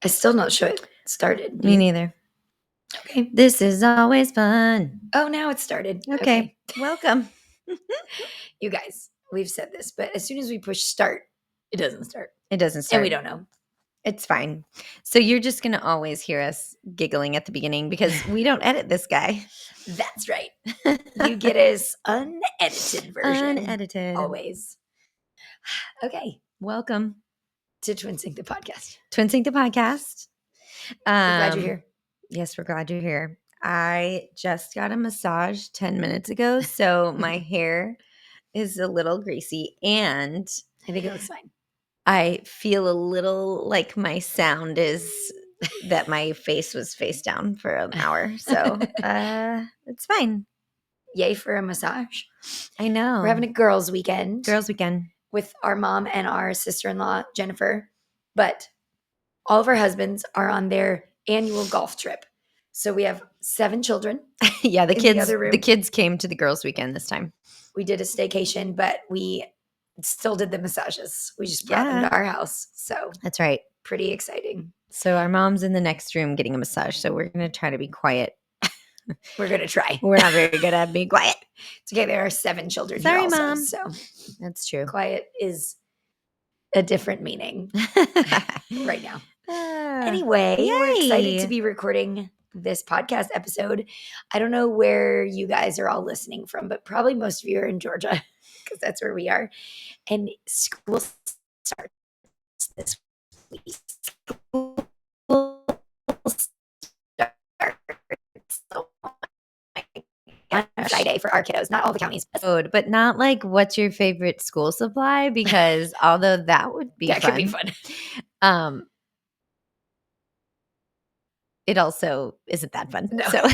still not sure it started. Me neither. Okay. This is always fun. Oh, now it started. Okay. Welcome. You guys, we've said this, but as soon as we push start, it doesn't start. It doesn't start. And we don't know. It's fine. So you're just going to always hear us giggling at the beginning because we don't edit this guy. That's right. You get his unedited version. Unedited. Always. Okay. Welcome to TwiNSYNC the podcast. TwiNSYNC the podcast. We're glad you're here. Yes, we're glad you're here. I just got a massage 10 minutes ago, so my hair is a little greasy and I think it looks fine. I feel a little like my sound is that my face was face down for an hour. So it's fine. Yay for a massage. I know. We're having a girls' weekend. Girls' weekend. With our mom and our sister-in-law, Jennifer. But all of our husbands are on their annual golf trip. So we have 7 children. Yeah, the kids came to the girls' weekend this time. We did a staycation, but we still did the massages. We just brought them to our house. So that's right. Pretty exciting. So our mom's in the next room getting a massage. So we're going to try to be quiet. We're going to try. We're not very good at being quiet. It's okay. There are 7 children Sorry, here also, Mom. So that's true. Quiet is a different meaning right now. Anyway, we're excited to be recording this podcast episode. I don't know where you guys are all listening from, but probably most of you are in Georgia because that's where we are. And school starts this week. On Friday for our kiddos, not all the counties. But not like what's your favorite school supply? Because although that would be that fun. Could be fun. It also isn't that fun. No. So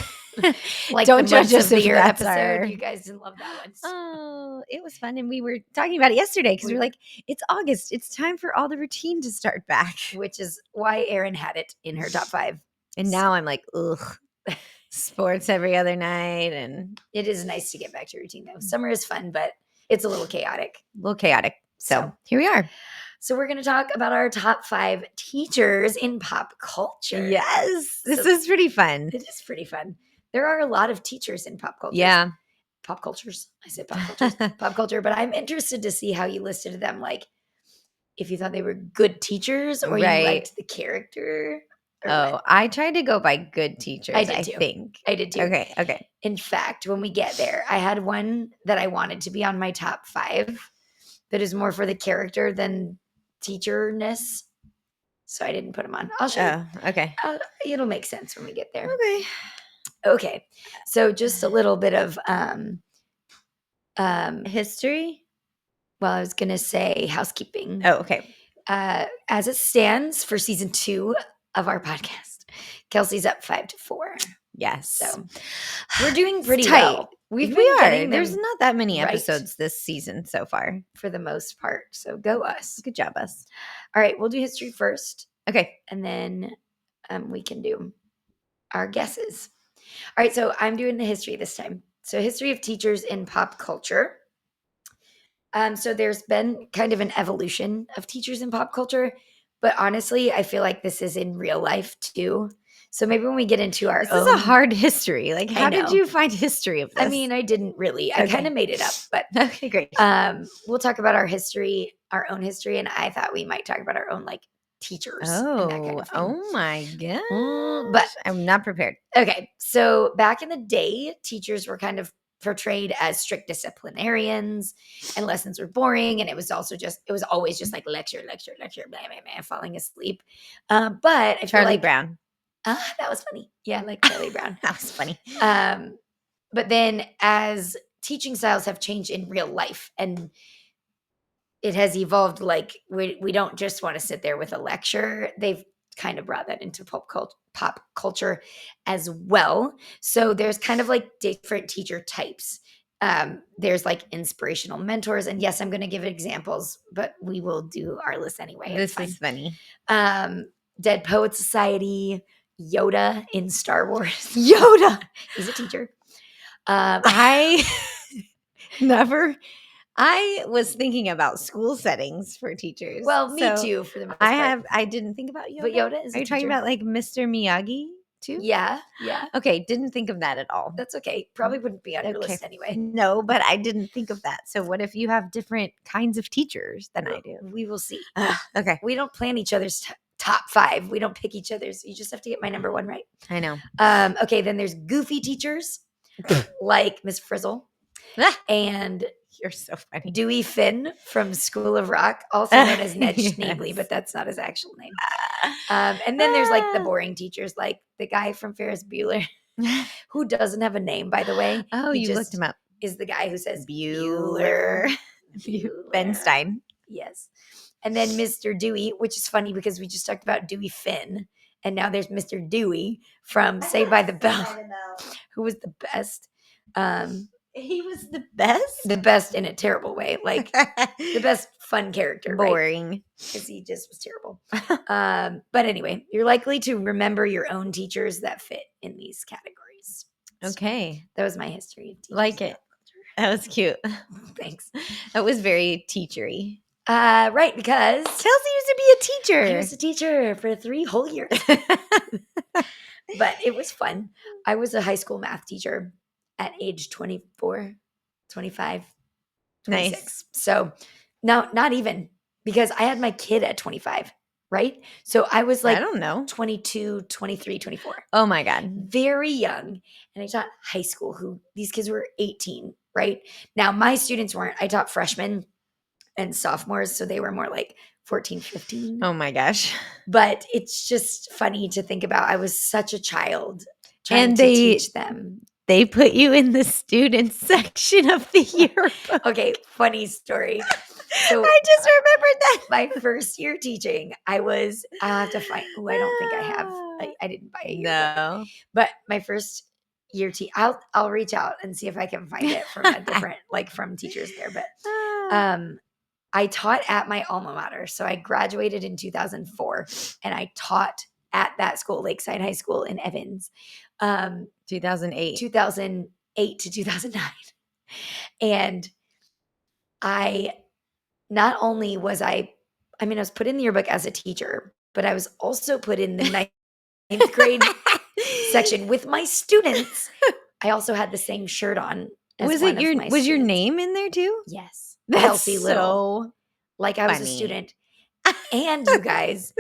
like don't judge us if your episode. You guys didn't love that one. Oh, it was fun. And we were talking about it yesterday because we were like, it's August. It's time for all the routine to start back. Which is why Erin had it in her top 5. And now I'm like, ugh. Sports every other night. And it is nice to get back to routine though. Summer is fun, but it's a little chaotic. So here we are. So we're going to talk about our top 5 teachers in pop culture. Yes. This is pretty fun. It is pretty fun. There are a lot of teachers in pop culture. Yeah. Pop cultures. I said pop cultures. Pop culture. But I'm interested to see how you listed them. Like if you thought they were good teachers or you liked the character. Oh, I tried to go by good teachers, I think. I did too. Okay. In fact, when we get there, I had one that I wanted to be on my top 5 that is more for the character than teacherness. So I didn't put them on. I'll show you. Okay. It'll make sense when we get there. Okay. So just a little bit of history. Well, I was going to say housekeeping. Oh, okay. As it stands for season 2 of our podcast, Kelsey's up 5-4. Yes. So we're doing pretty well. We are. There's not that many episodes this season so far. For the most part. So go us. Good job, us. All right. We'll do history first. Okay. And then we can do our guesses. All right. So I'm doing the history this time. So history of teachers in pop culture. So there's been kind of an evolution of teachers in pop culture. But honestly, I feel like this is in real life too. So maybe when we get into our This is a hard history. Like, how did you find history of this? I mean, I didn't really. I kind of made it up. But okay, great. We'll talk about our history, our own history. And I thought we might talk about our own, like, teachers. Oh, and that kind of thing. Oh my God. But I'm not prepared. Okay. So back in the day, teachers were kind of portrayed as strict disciplinarians and lessons were boring. And it was always just like lecture, blah, blah, blah, falling asleep. But I feel Charlie like Brown. That was funny. Yeah, like Charlie Brown. That was funny. But then as teaching styles have changed in real life and it has evolved, like we don't just want to sit there with a lecture. They've kind of brought that into pop culture as well. So there's kind of like different teacher types. There's like inspirational mentors. And yes, I'm going to give examples, but we will do our list anyway. This is funny. Dead Poet Society, Yoda in Star Wars. Yoda is a teacher. I never I was thinking about school settings for teachers. Well, me So too, for the most part. I didn't think about Yoda. But Yoda is Are a you talking teacher. about like Mr. Miyagi too? Yeah, yeah. Okay, didn't think of that at all. That's okay. Probably wouldn't be on your list anyway. No, but I didn't think of that. So what if you have different kinds of teachers than I do? We will see. Okay. We don't plan each other's top 5. We don't pick each other's. You just have to get my number 1 right. I know. Okay, then there's goofy teachers like Miss Frizzle and You're so funny. Dewey Finn from School of Rock, also known as Ned Yes. Schneebly, but that's not his actual name. And then there's like the boring teachers, like the guy from Ferris Bueller, who doesn't have a name, by the way. Oh, He you just looked him up. is the guy who says Bueller. Ben Stein. Yes. And then Mr. Dewey, which is funny because we just talked about Dewey Finn. And now there's Mr. Dewey from Saved by the Bell, who was the best. He was the best? The best in a terrible way. Like the best fun character. Boring. Because he just was terrible. But anyway, you're likely to remember your own teachers that fit in these categories. Okay. So that was my history of teachers. Like it. That was cute. Thanks. That was very teachery. Right, because Kelsey used to be a teacher. I was a teacher for 3 whole years. But it was fun. I was a high school math teacher at age 24, 25, 26. Nice. So no, not even, because I had my kid at 25, right? So I was like, I don't know, 22, 23, 24. Oh my God. Very young. And I taught high school, these kids were 18, right? Now my students weren't. I taught freshmen and sophomores, so they were more like 14, 15. Oh my gosh. But it's just funny to think about. I was such a child trying to teach them. They put you in the student section of the yearbook. Okay, funny story. So I just remembered that. My first year teaching, I'll have to find, I don't think I have. I didn't buy a yearbook. No. But my first year I'll reach out and see if I can find it from a different, like from teachers there. But I taught at my alma mater. So I graduated in 2004 and I taught at that school, Lakeside High School in Evans. 2008 to 2009. And I was put in the yearbook as a teacher, but I was also put in the ninth grade section with my students. I also had the same shirt on. Was your name in there too? Yes. That's Kelsey Little. So like I was a student. And you guys,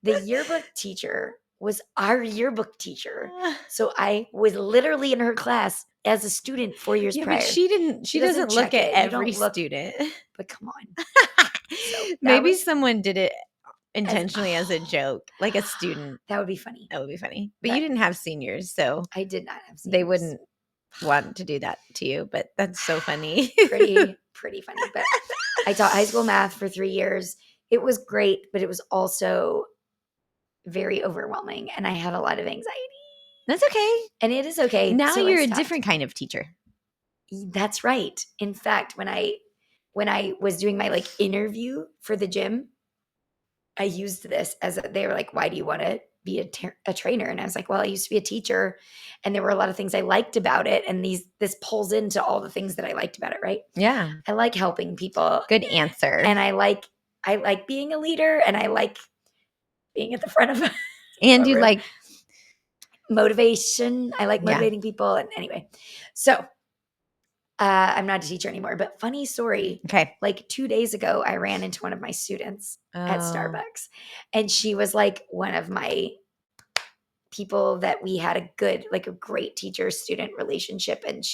the yearbook teacher was our yearbook teacher. So I was literally in her class as a student 4 years prior. But she doesn't look at every student. But come on. So maybe someone did it intentionally as a joke, like a student. That would be funny. That would be funny. But you didn't have seniors, so I did not have seniors. They wouldn't want to do that to you, but that's so funny. pretty funny. But I taught high school math for 3 years. It was great, but it was also very overwhelming, and I had a lot of anxiety. That's okay. And it is okay. Now you're a different kind of teacher. That's right. In fact, when I was doing my interview for the gym, I used this they were like, why do you want to be a trainer? And I was like, well, I used to be a teacher and there were a lot of things I liked about it. And this pulls into all the things that I liked about it. Right. Yeah. I like helping people. Good answer. And I like being a leader and I like being at the front of and you like motivation. I like motivating people. And anyway, so I'm not a teacher anymore, but funny story. Okay. Like 2 days ago, I ran into one of my students at Starbucks and she was like one of my people that we had a great teacher-student relationship. And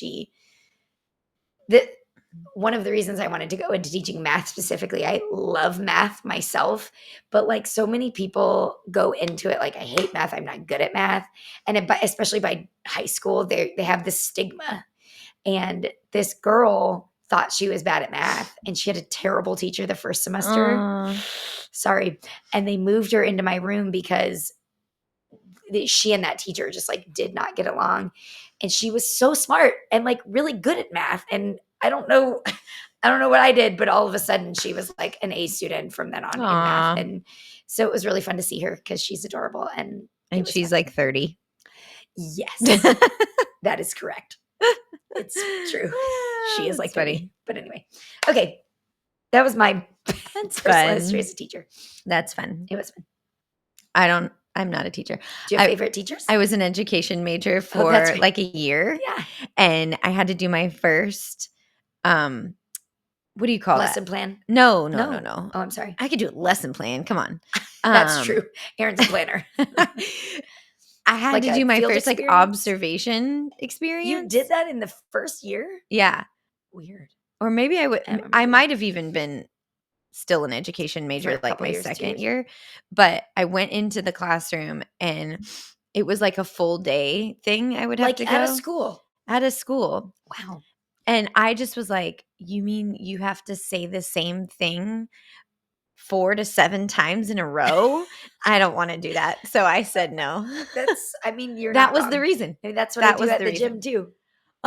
one of the reasons I wanted to go into teaching math specifically, I love math myself, but so many people go into it like, I hate math, I'm not good at math. And especially by high school, they have this stigma. And this girl thought she was bad at math and she had a terrible teacher the first semester. Sorry. And they moved her into my room because she and that teacher just did not get along. And she was so smart and really good at math. And I don't know what I did, but all of a sudden she was an A student from then on in math. And so it was really fun to see her because she's adorable. And she's fun. 30. Yes, that is correct. It's true. She is like That's 30. funny. But anyway. Okay. That was my That's personal fun. history as a teacher. That's fun. It was fun. I'm not a teacher. Do you have favorite teachers? I was an education major that's for right. like a year. Yeah. And I had to do my first what do you call Lesson that? plan? No. Oh, I'm sorry. I could do a lesson plan. Come on. That's true. Aaron's a planner. I had Like to a do my field first like experience? observation experience. You did that in the first year? Yeah. Weird. Or maybe I I remember. might have even been still an education For major a like couple my years, 2 second years. year. But I went into the classroom and it was like a full day thing I would have Like to at a go school. at a school. Wow. And I just was like, you mean you have to say the same thing 4 to 7 times in a row? I don't want to do that. So I said no. You're That not was wrong. the reason. I mean, that's what That I do was at the the reason. gym too.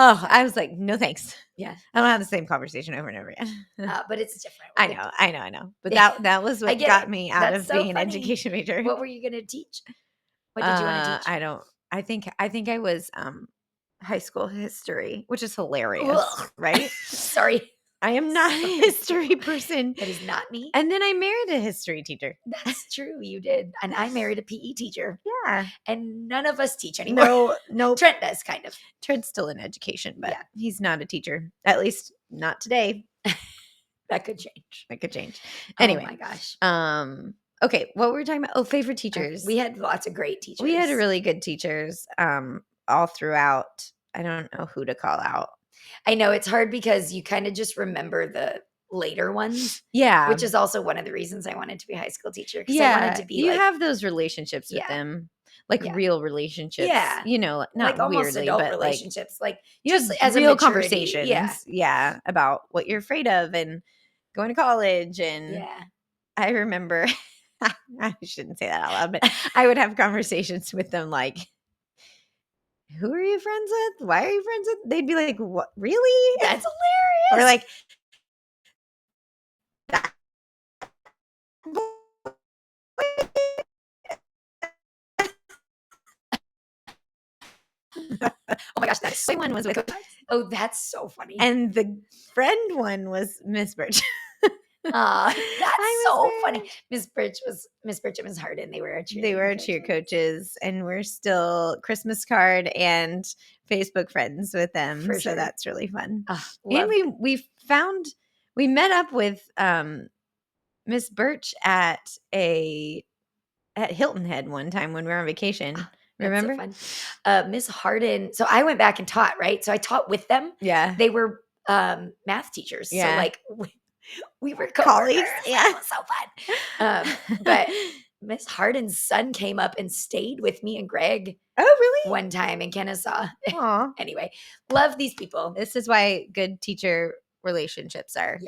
Oh, I was like, no thanks. Yeah. I don't have the same conversation over and over again. But it's different. I know. But that was what got me out That's of so being an funny. education major. What were you going to teach? What did you want to teach? I think I was high school history, which is hilarious, Ugh. right? Sorry. I am not a history person. That is not me. And then I married a history teacher. That's true. You did. And I married a PE teacher. Yeah. And none of us teach anymore. No. Trent does kind of. Trent's still in education, but Yeah. he's not a teacher. At least not today. That could change. That could change. Anyway. Oh my gosh. Okay, what were we talking about? Oh, favorite teachers. We had lots of great teachers. We had really good teachers all throughout. I don't know who to call out. I know it's hard because you kind of just remember the later ones. Yeah. Which is also one of the reasons I wanted to be a high school teacher. Yeah. I wanted to be you have those relationships with them. Like real relationships. Yeah. You know, not like almost weirdly, adult but relationships. Like you just have as real a maturity. conversations. Yeah. Yeah. About what you're afraid of and going to college. And I remember I shouldn't say that out loud, but I would have conversations with them like, who are you friends with? Why are you friends with? They'd be like, what? Really? That's hilarious. Or like, oh my gosh, that's so one was with oh, that's so funny. And the friend one was Miss Birch. That's so funny. Miss Birch and Miss Harden. They were our cheer coaches, and we're still Christmas card and Facebook friends with them. For so sure. that's really fun. And we met up with Miss Birch at Hilton Head one time when we were on vacation. Remember? That's so fun. Miss Harden. So I went back and taught, right? So I taught with them. Yeah. They were math teachers. Yeah. So like we were colleagues. Yeah. It was so fun. But Miss Harden's son came up and stayed with me and Greg. Oh, really? One time in Kennesaw. Aw. Anyway, love these people. This is why good teacher relationships are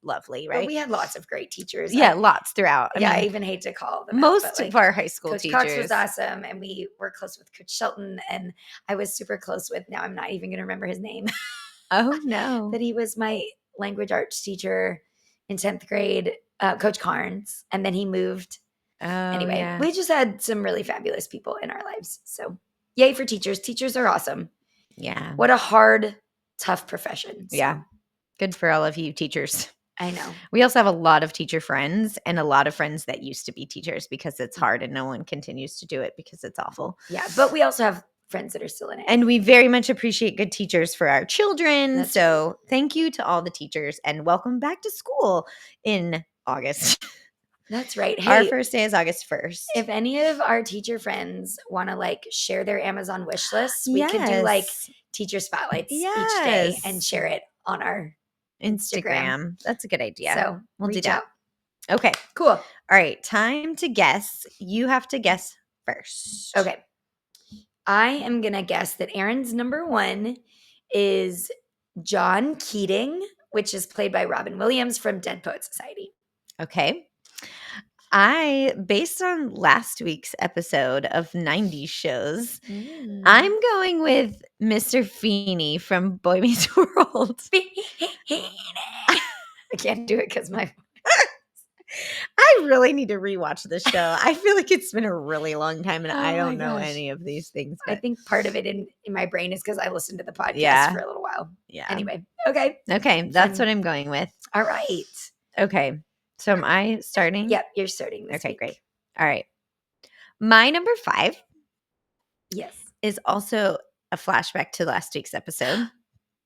lovely, right? But we had lots of great teachers. Yeah, lots throughout. I even hate to call them most of our high school Coach teachers. Cox was awesome, and we were close with Coach Shelton, and I was super close with, now I'm not even going to remember his name. Oh, no. But he was my language arts teacher in 10th grade, Coach Carnes, and then he moved. Anyway, we just had some really fabulous people in our lives. So yay for teachers. Teachers are awesome. Yeah. What a hard, tough profession. So. Yeah. Good for all of you teachers. I know. We also have a lot of teacher friends and a lot of friends that used to be teachers because it's hard and no one continues to do it because it's awful. Yeah, but we also have friends that are still in it. And we very much appreciate good teachers for our children. So thank you to all the teachers and welcome back to school in August. That's right. Hey, our first day is August 1st. If any of our teacher friends want to share their Amazon wish list, we could do teacher spotlights each day and share it on our Instagram. That's a good idea. So we'll do that. Out. Okay. Cool. All right. Time to guess. You have to guess first. Okay. I am going to guess that Aaron's number 1 is John Keating, which is played by Robin Williams from Dead Poets Society. Okay. Based on last week's episode of 90s shows, I'm going with Mr. Feeney from Boy Meets World. I can't do it because my I really need to rewatch this show. I feel like it's been a really long time and I Oh my don't know gosh. any of these things. I But think part of it in my brain is because I listened to the podcast Yeah. for a little while. yeah. Anyway, okay. Okay, that's Fun. what I'm going with. All right. Okay. So am I starting? Yep, you're starting this Okay, week. great. All right. My number 5 Yes. is also a flashback to last week's episode.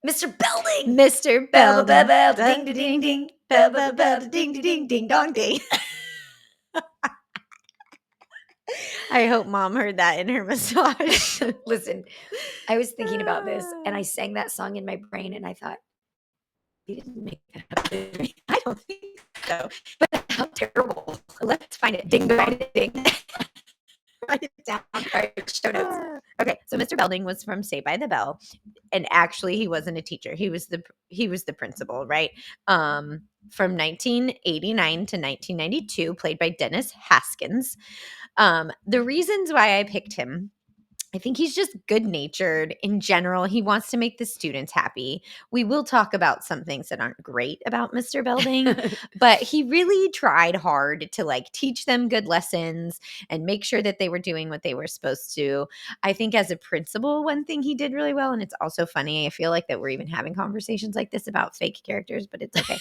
Mr. Belding. Mr. Bell, bell, Belding. bell, ding, ding, ding, ding. Bell, bell, bell, Ding, ding, ding, ding, dong, ding. I hope mom heard that in her massage. Listen, I was thinking about this and I sang that song in my brain and I thought, you didn't make that up. Did you?" I don't think so. But how terrible. Let's find it. Ding, ding, ding. Write it down. All right, show notes. Okay, so Mr. Belding was from Saved by the Bell, and actually he wasn't a teacher. He was the principal, right? From 1989 to 1992, played by Dennis Haskins. The reasons why I picked him, I think he's just good natured in general. He wants to make the students happy. We will talk about some things that aren't great about Mr. Belding, but he really tried hard to like teach them good lessons and make sure that they were doing what they were supposed to. I think as a principal, one thing he did really well, and it's also funny, I feel like that we're even having conversations like this about fake characters, but it's okay.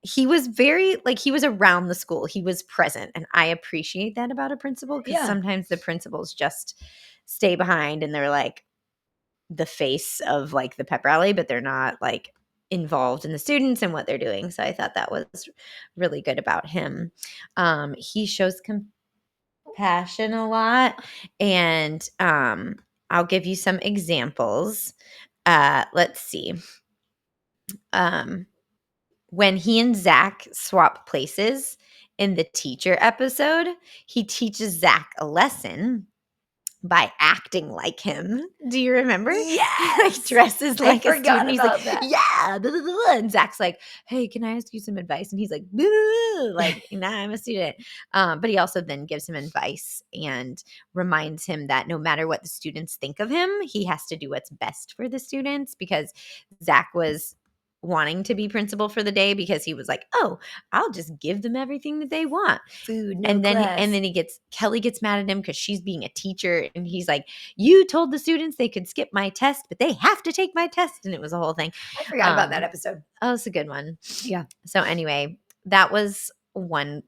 He was very he was around the school. He was present, and I appreciate that about a principal because sometimes the principals just stay behind and they're like the face of like the pep rally, but they're not like involved in the students and what they're doing. So I thought that was really good about him. He shows compassion a lot, and I'll give you some examples. Let's see. When he and Zach swap places in the teacher episode, he teaches Zach a lesson by acting like him. Do you remember? Yes. He like dresses like a student. He's like, that. yeah. Blah, blah, blah. And Zach's like, hey, can I ask you some advice? And he's like, blah, blah, blah. Like, nah, I'm a student. But he also then gives him advice and reminds him that no matter what the students think of him, he has to do what's best for the students, because Zach was wanting to be principal for the day because he was like, oh, I'll just give them everything that they want. Food, no And then class. Kelly gets mad at him because she's being a teacher, and he's like, you told the students they could skip my test, but they have to take my test. And it was a whole thing. I forgot about that episode. Oh, it's a good one. Yeah. So anyway, that was one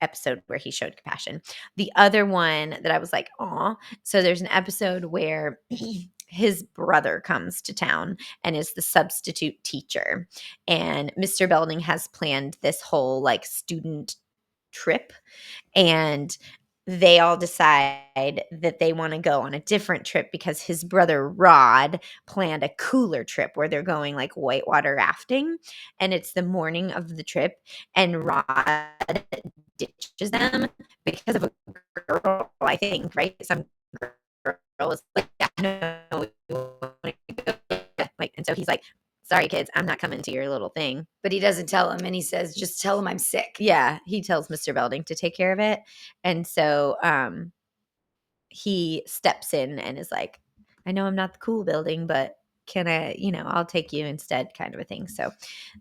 episode where he showed compassion. The other one that I was like, aw. So there's an episode where his brother comes to town and is the substitute teacher. And Mr. Belding has planned this whole like student trip, and they all decide that they want to go on a different trip because his brother Rod planned a cooler trip where they're going like whitewater rafting, and it's the morning of the trip, and Rod ditches them because of a girl, I think, right? Some girl is like, yeah, no, we wanna go. Like, and so he's like, sorry kids, I'm not coming to your little thing. But he doesn't tell him, and he says, just tell him I'm sick. Yeah, he tells Mr. Belding to take care of it. And so he steps in and is like, I know I'm not the cool building, but can I, I'll take you instead, kind of a thing. So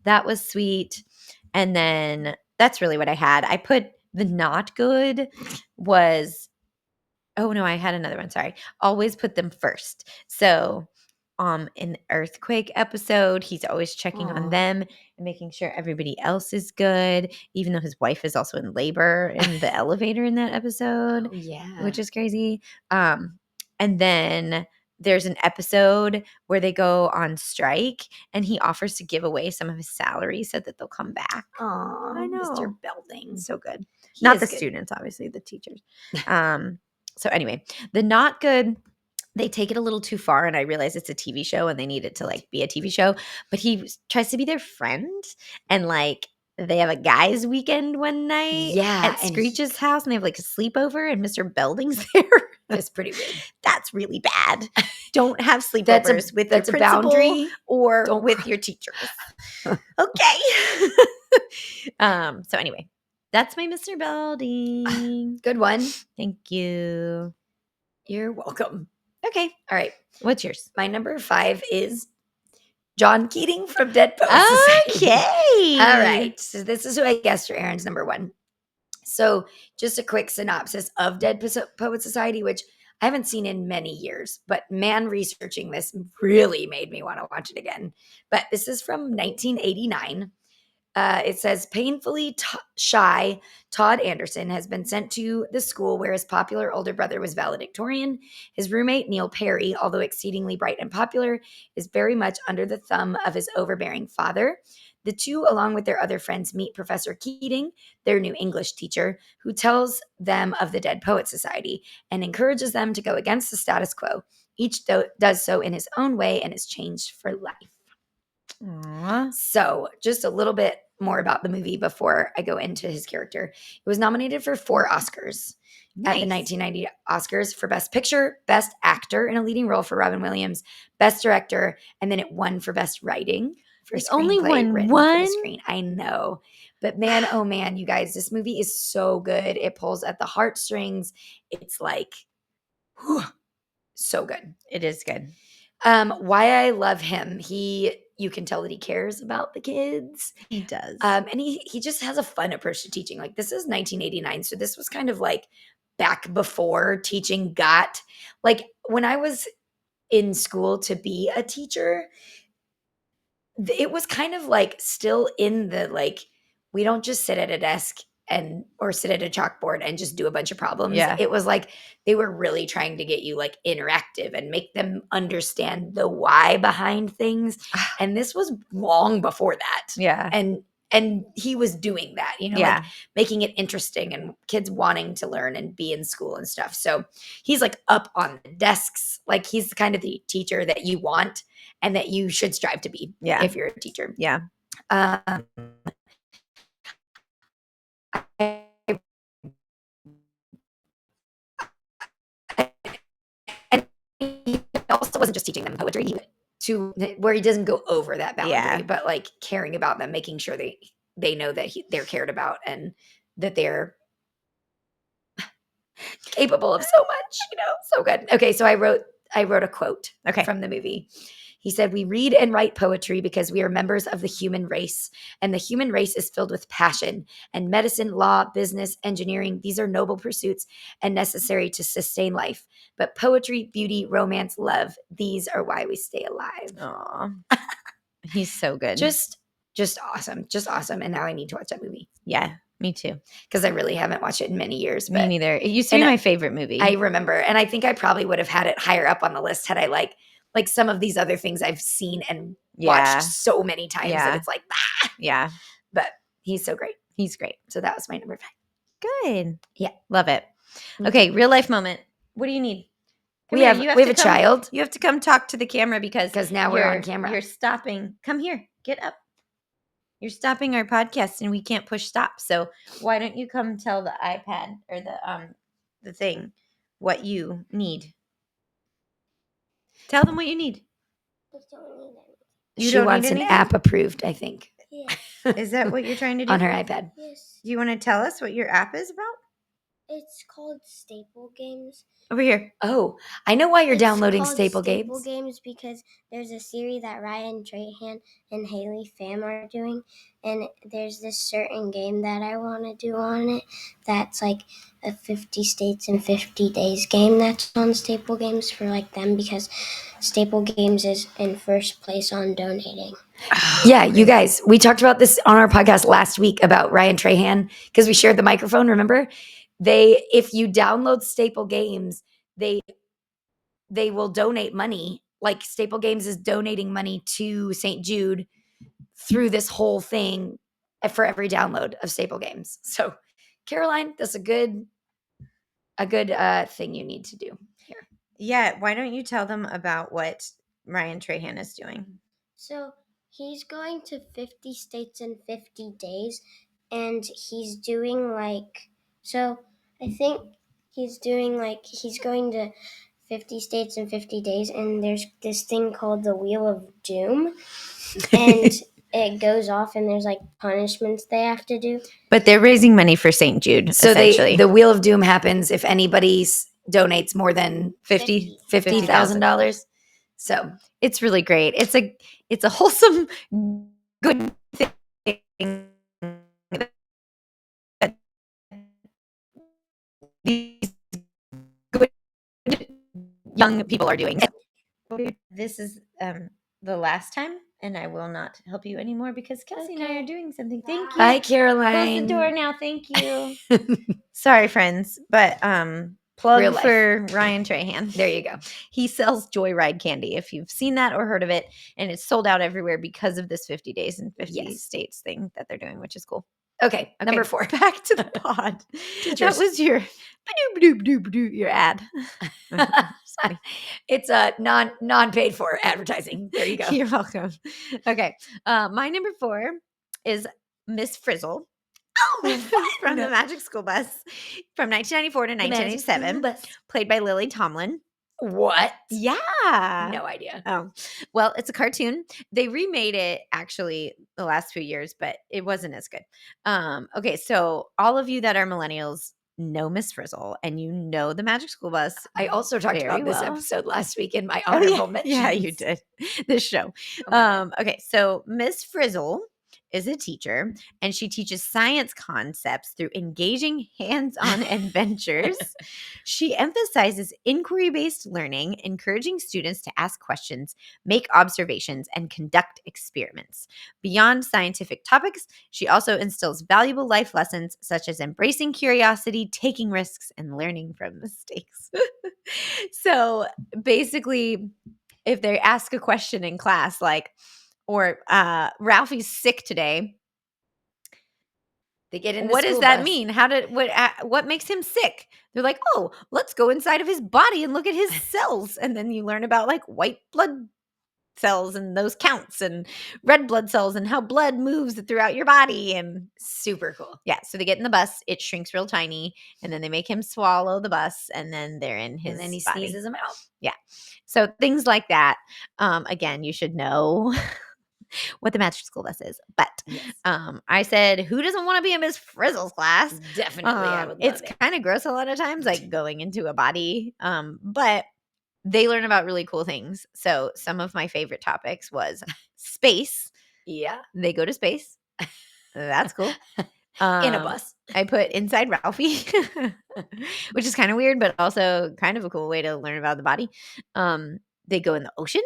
that was sweet. And then that's really what I had. I put the not good was, oh no, I had another one. Sorry. Always put them first. So in the earthquake episode, he's always checking on them and making sure everybody else is good, even though his wife is also in labor in the elevator in that episode. Oh, yeah. Which is crazy. And then there's an episode where they go on strike and he offers to give away some of his salary so that they'll come back. Aw, I know. Mr. Belding. So good. He Not is the good. students, obviously, the teachers. So anyway, the not good, they take it a little too far, and I realize it's a TV show and they need it to like be a TV show, but he tries to be their friend, and like they have a guys' weekend one night at Screech's house, and they have like a sleepover, and Mr. Belding's there. That's pretty weird. That's really bad. Don't have sleepovers with your principal boundary or with your teachers. Okay. So anyway, that's my Mr. Belding. Good one. Thank you. You're welcome. Okay. All right. What's yours? My number 5 is John Keating from Dead Poets Society. Okay. All right. So this is who I guessed for Aaron's number one. So just a quick synopsis of Dead Poets Society, which I haven't seen in many years, but man, researching this really made me want to watch it again. But this is from 1989. It says, painfully shy Todd Anderson has been sent to the school where his popular older brother was valedictorian. His roommate, Neil Perry, although exceedingly bright and popular, is very much under the thumb of his overbearing father. The two, along with their other friends, meet Professor Keating, their new English teacher, who tells them of the Dead Poets Society and encourages them to go against the status quo. Each does so in his own way and is changed for life. Aww. So just a little bit more about the movie before I go into his character. It was nominated for 4 Oscars at the 1990 Oscars for Best Picture, Best Actor in a Leading Role for Robin Williams, Best Director, and then it won for Best Writing for It screenplay only won written one? for the screen. I know. But man, oh man, you guys, this movie is so good. It pulls at the heartstrings. It's like, whew, so good. It is good. Why I love him. You can tell that he cares about the kids. He does. And he just has a fun approach to teaching. Like, this is 1989. So this was kind of like back before teaching got, like, when I was in school to be a teacher, it was kind of like still in the, like, we don't just sit at a desk or sit at a chalkboard and just do a bunch of problems. Yeah. It was like they were really trying to get you like interactive and make them understand the why behind things. And this was long before that. Yeah. And he was doing that, like making it interesting and kids wanting to learn and be in school and stuff. So he's like up on the desks. Like, he's kind of the teacher that you want and that you should strive to be if you're a teacher. Yeah. And he also wasn't just teaching them poetry to where he doesn't go over that boundary, but like caring about them, making sure they know that they're cared about and that they're capable of so much, so good. Okay, so I wrote a quote from the movie. He said, "We read and write poetry because we are members of the human race, and the human race is filled with passion, and medicine, law, business, engineering, these are noble pursuits and necessary to sustain life. But poetry, beauty, romance, love, these are why we stay alive." Aw. He's so good. Just awesome. Just awesome. And now I need to watch that movie. Yeah, me too. Because I really haven't watched it in many years. Me neither. It used to be my favorite movie. I remember. And I think I probably would have had it higher up on the list had I like some of these other things I've seen and watched so many times that it's like, Yeah. But he's so great. He's great. So that was my number 5. Good. Yeah. Love it. Okay, real life moment. What do you need? We have a child. You have to come talk to the camera because now we're on camera. You're stopping. Come here. Get up. You're stopping our podcast and we can't push stop. So why don't you come tell the iPad or the thing what you need? Tell them what you need. She wants an app approved, I think. Yes. Is that what you're trying to do? On her iPad. Yes. Do you want to tell us what your app is about? It's called Staple Games. Over here. Oh, I know why you're It's downloading called Staple Games. Staple Games because there's a series that Ryan Trahan and Haley Pham are doing, and there's this certain game that I want to do on it that's like a 50 states in 50 days game that's on Staple Games for like them because Staple Games is in first place on donating. Yeah, you guys, we talked about this on our podcast last week about Ryan Trahan because we shared the microphone, remember? If you download Staple Games, they will donate money. Like, Staple Games is donating money to St. Jude through this whole thing for every download of Staple Games. So, Caroline, that's a good thing you need to do here. Yeah, why don't you tell them about what Ryan Trahan is doing? So he's going to 50 states in 50 days, and he's doing I think he's going to 50 states in 50 days, and there's this thing called the Wheel of Doom, and it goes off, and there's like punishments they have to do. But they're raising money for St. Jude, so essentially. The Wheel of Doom happens if anybody donates more than $50,000. So it's really great. It's a wholesome, good thing that these good young people are doing. This is the last time, and I will not help you anymore because Kelsey and I are doing something. Thank you. bye, Close Caroline. the door now. Thank you. Sorry, friends, but plug Real life. for Ryan Trahan. There you go. He sells Joyride candy, if you've seen that or heard of it, and it's sold out everywhere because of this 50 days in 50 states thing that they're doing, which is cool. Okay, number 4. Back to the pod. Teachers. That was your ad. Sorry. It's a non-paid for advertising. There you go. You're welcome. Okay. My number 4 is Miss Frizzle. Oh, from the Magic School Bus from 1994 to 1997, played by Lily Tomlin. What? Yeah. No idea. Oh, well, it's a cartoon. They remade it actually the last few years, but it wasn't as good. Okay, so all of you that are millennials know Miss Frizzle, and you know the Magic School Bus. I also talked very about this well. episode last week in my honorable mentions. Yeah, you did. This show. Okay, so Miss Frizzle is a teacher, and she teaches science concepts through engaging hands-on adventures. She emphasizes inquiry-based learning, encouraging students to ask questions, make observations, and conduct experiments. Beyond scientific topics, she also instills valuable life lessons such as embracing curiosity, taking risks, and learning from mistakes. So basically, if they ask a question in class, like, or Ralphie's sick today, they get in the what school does that bus. mean? What makes him sick? They're like, oh, let's go inside of his body and look at his cells. And then you learn about like white blood cells and those counts and red blood cells and how blood moves throughout your body. And super cool. Yeah. So they get in the bus, it shrinks real tiny, and then they make him swallow the bus, and then they're in his And then he body. sneezes them out. Yeah. So things like that. Again, you should know what the Magic School Bus is. But I said, who doesn't want to be in Miss Frizzle's class? Definitely. I would love it's kind of gross a lot of times, like going into a body. But they learn about really cool things. So some of my favorite topics was space. Yeah. They go to space. That's cool. In a bus. I put inside Ralphie, which is kind of weird, but also kind of a cool way to learn about the body. They go in the ocean.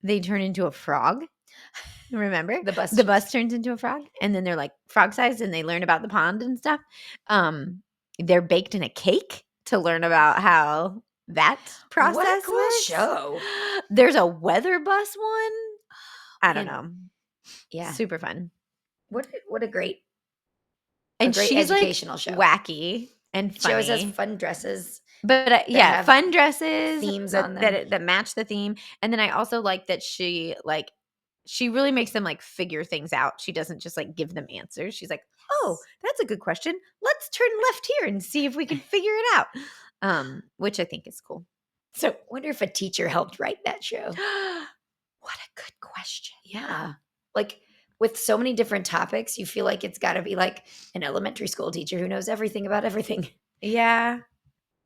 They turn into a frog. Remember? The bus turns into a frog, and then they're like frog sized, and they learn about the pond and stuff. They're baked in a cake to learn about how that process What a cool works. show. There's a weather bus one. I don't know. Yeah. Super fun. What a great And great she's educational like show. Wacky and funny. Shows us fun dresses. But yeah, fun dresses themes that, on them. that match the theme. And then I also like that she really makes them like figure things out. She doesn't just like give them answers. She's like, oh, that's a good question. Let's turn left here and see if we can figure it out. Which I think is cool. So wonder if a teacher helped write that show. What a good question. Yeah. Like with so many different topics, you feel like it's got to be like an elementary school teacher who knows everything about everything. Yeah.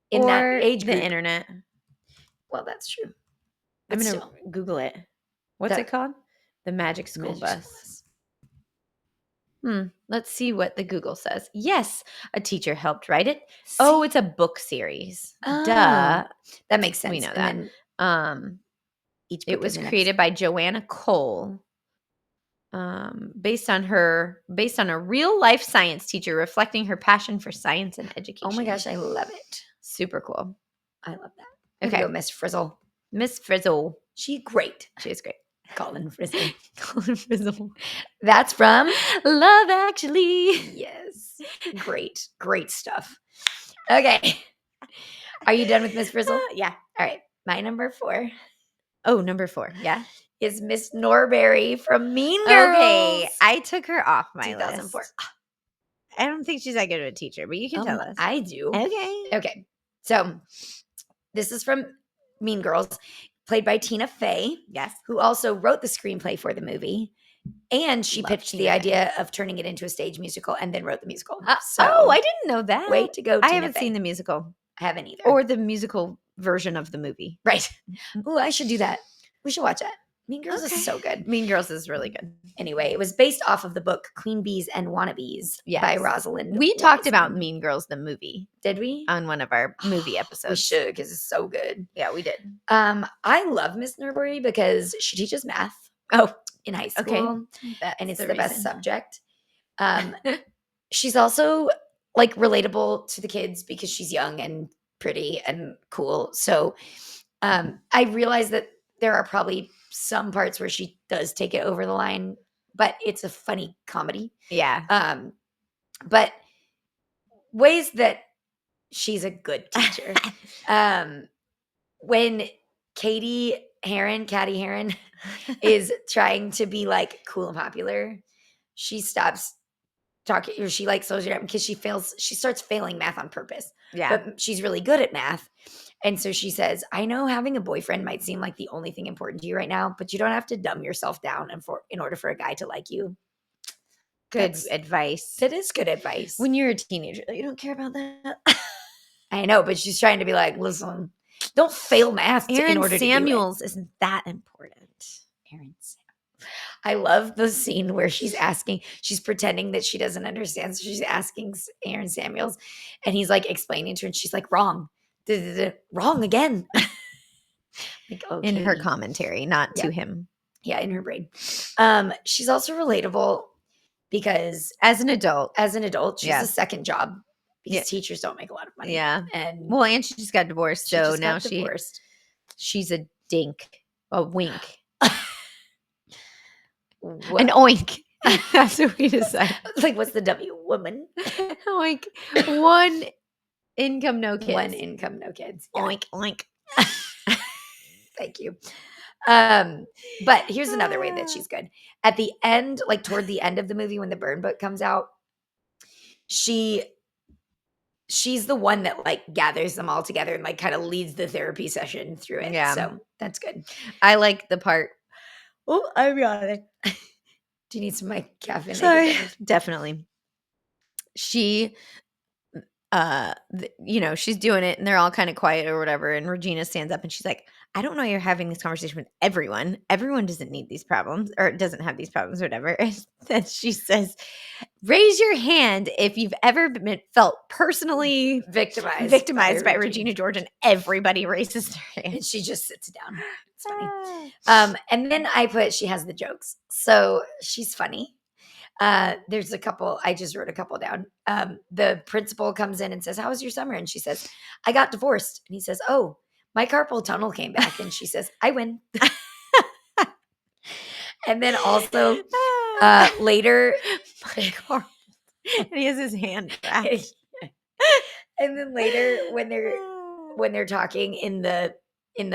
In or that age group. The internet. Well, that's true. I'm going to Google it. What's it called? The Magic School Bus. Let's see what the Google says. Yes, a teacher helped write it. Oh, it's a book series. Oh, duh. That makes sense. We know that. Then, it was created by Joanna Cole. Based on a real life science teacher reflecting her passion for science and education. Oh my gosh, I love it. Super cool. I love that. Okay, go Miss Frizzle. Miss Frizzle. She great. She is great. Colin Frizzle. Colin Frizzle. That's from Love Actually. Yes. Great stuff. Okay. Are you done with Miss Frizzle? Yeah. All right. My number 4. Oh, number 4. Yeah. Is Miss Norberry from Mean Girls. Okay. I took her off my 2004. list. I don't think she's that good of a teacher, but you can tell us. I do. Okay. So this is from Mean Girls, played by Tina Fey. Yes. Who also wrote the screenplay for the movie. And she pitched the idea of turning it into a stage musical and then wrote the musical. I didn't know that. Way to go, Tina I haven't Fey. seen the musical. I haven't either. Or the musical version of the movie. Right. Ooh, I should do that. We should watch that. Mean Girls is so good. Mean Girls is really good. Anyway, it was based off of the book Queen Bees and Wannabes by Rosalind We talked Wiseman. about Mean Girls, the movie. Did we? On one of our movie We episodes. should, because it's so good. Yeah, we did. I love Miss Norbury because she teaches math in high school. That's and it's the the best reason. subject. She's also like relatable to the kids because she's young and pretty and cool. So I realize that there are probably some parts where she does take it over the line, but it's a funny comedy. Yeah. But ways that she's a good teacher. When Katie Heron is trying to be like cool and popular, she stops talking, or she like slows it down because she starts failing math on purpose. Yeah. But she's really good at math. And so she says, I know having a boyfriend might seem like the only thing important to you right now, but you don't have to dumb yourself down in order for a guy to like you. Good advice. That is good advice. When you're a teenager, you don't care about that. I know, but she's trying to be like, listen, don't fail math in order Samuels to do it. isn't that important. Aaron Samuels. I love the scene where she's pretending that she doesn't understand. So she's asking Aaron Samuels, and he's like explaining to her, and she's like, wrong. Wrong again. Like, okay. In her commentary, not to him. Yeah, in her brain. She's also relatable because as an adult, she has a second job because teachers don't make a lot of money. Yeah. And and she just got divorced. So now she's a dink, a wink. An oink. That's what we decided. Like, what's the W? Woman. Oink. One income, no kids. One income, no kids. Yeah. Oink, oink. Thank you. But here's another way that she's good. At the end, like toward the end of the movie, when the burn book comes out, she's the one that like gathers them all together and like kind of leads the therapy session through it. Yeah. So that's good. I like the part. Oh, I'm yawning. Do you need some caffeine? Sorry. Definitely. She, she's doing it and they're all kind of quiet or whatever. And Regina stands up and she's like, I don't know you're having this conversation with everyone. Everyone doesn't need these problems or doesn't have these problems or whatever. And then she says, raise your hand if you've ever felt personally victimized by Regina George, and everybody raises their hand. And she just sits down. It's funny. And then I put, she has the jokes. So she's funny. There's a couple, I just wrote a couple down. The principal comes in and says, how was your summer? And she says, I got divorced. And he says, oh, my carpal tunnel came back. And she says, I win. And then also later, and he has his hand back. And then later when they're talking in the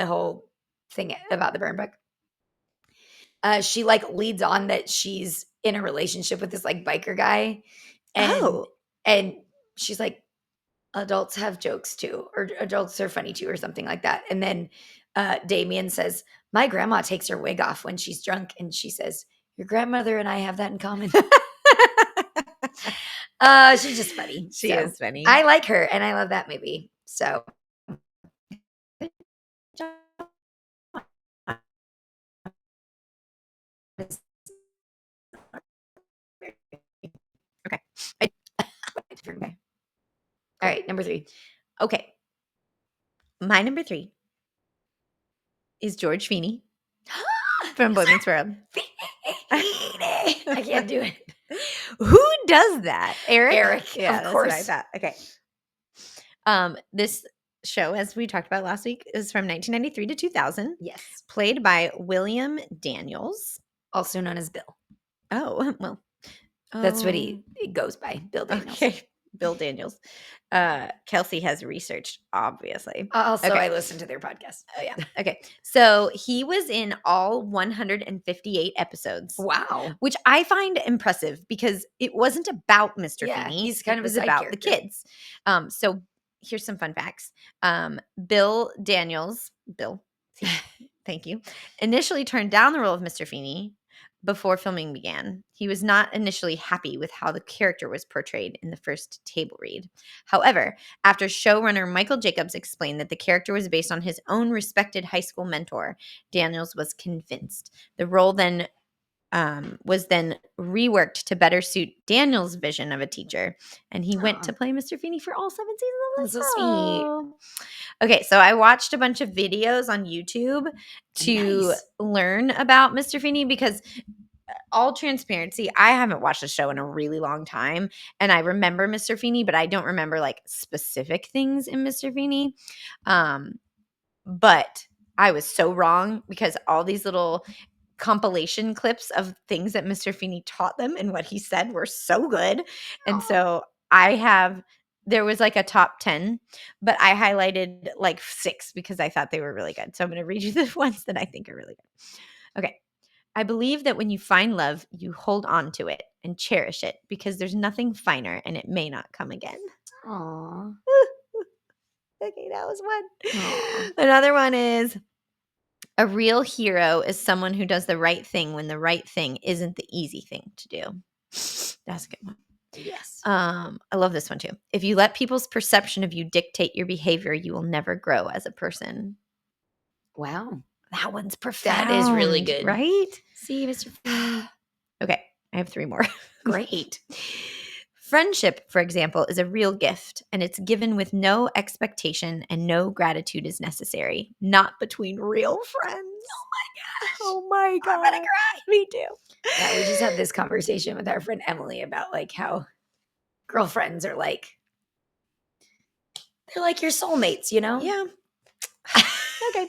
whole thing about the burn book, she like leads on that she's in a relationship with this like biker guy. And she's like, adults have jokes too, or adults are funny too, or something like that. And then Damien says, my grandma takes her wig off when she's drunk. And she says, your grandmother and I have that in common. She's just funny. She is funny. I like her and I love that movie. So okay. All right, number 3. Okay. My number 3 is George Feeney from Boy Meets World. I can't do it. Who does that? Eric? Yeah, of course. That's what I thought. Okay. This show, as we talked about last week, is from 1993 to 2000. Yes. Played by William Daniels. Also known as Bill. Oh, well. That's what he goes by, Bill Daniels. Okay. Bill Daniels. Kelsey has researched, obviously. Also, I listened to their podcast. Oh, yeah. Okay. So he was in all 158 episodes. Wow. Which I find impressive because it wasn't about Mr. Feeney. He's kind of a side about character. the kids. So here's some fun facts. Bill Daniels, thank you, initially turned down the role of Mr. Feeney before filming began. He was not initially happy with how the character was portrayed in the first table read. However, after showrunner Michael Jacobs explained that the character was based on his own respected high school mentor, Daniels was convinced. The role was then reworked to better suit Daniel's vision of a teacher, and he went to play Mr. Feeney for all 7 seasons of the That's so show. Okay, so I watched a bunch of videos on YouTube to learn about Mr. Feeney because all transparency, I haven't watched the show in a really long time, and I remember Mr. Feeney, but I don't remember like specific things in Mr. Feeney. But I was so wrong because all these little compilation clips of things that Mr. Feeney taught them and what he said were so good. And so there was like a top 10, but I highlighted like 6 because I thought they were really good. So I'm going to read you the ones that I think are really good. Okay. I believe that when you find love, you hold on to it and cherish it because there's nothing finer and it may not come again. Aww. Okay, that was one. Aww. Another one is, a real hero is someone who does the right thing when the right thing isn't the easy thing to do. That's a good one. Yes. I love this one too. If you let people's perception of you dictate your behavior, you will never grow as a person. Wow. That one's profound. That is really good. Right? See, Mr. Feeney. Okay, I have 3 more. Great. Friendship, for example, is a real gift, and it's given with no expectation and no gratitude is necessary. Not between real friends. Oh my gosh. I'm gonna cry. Me too. Yeah, we just had this conversation with our friend Emily about like how girlfriends are like, they're like your soulmates, you know? Yeah. Okay.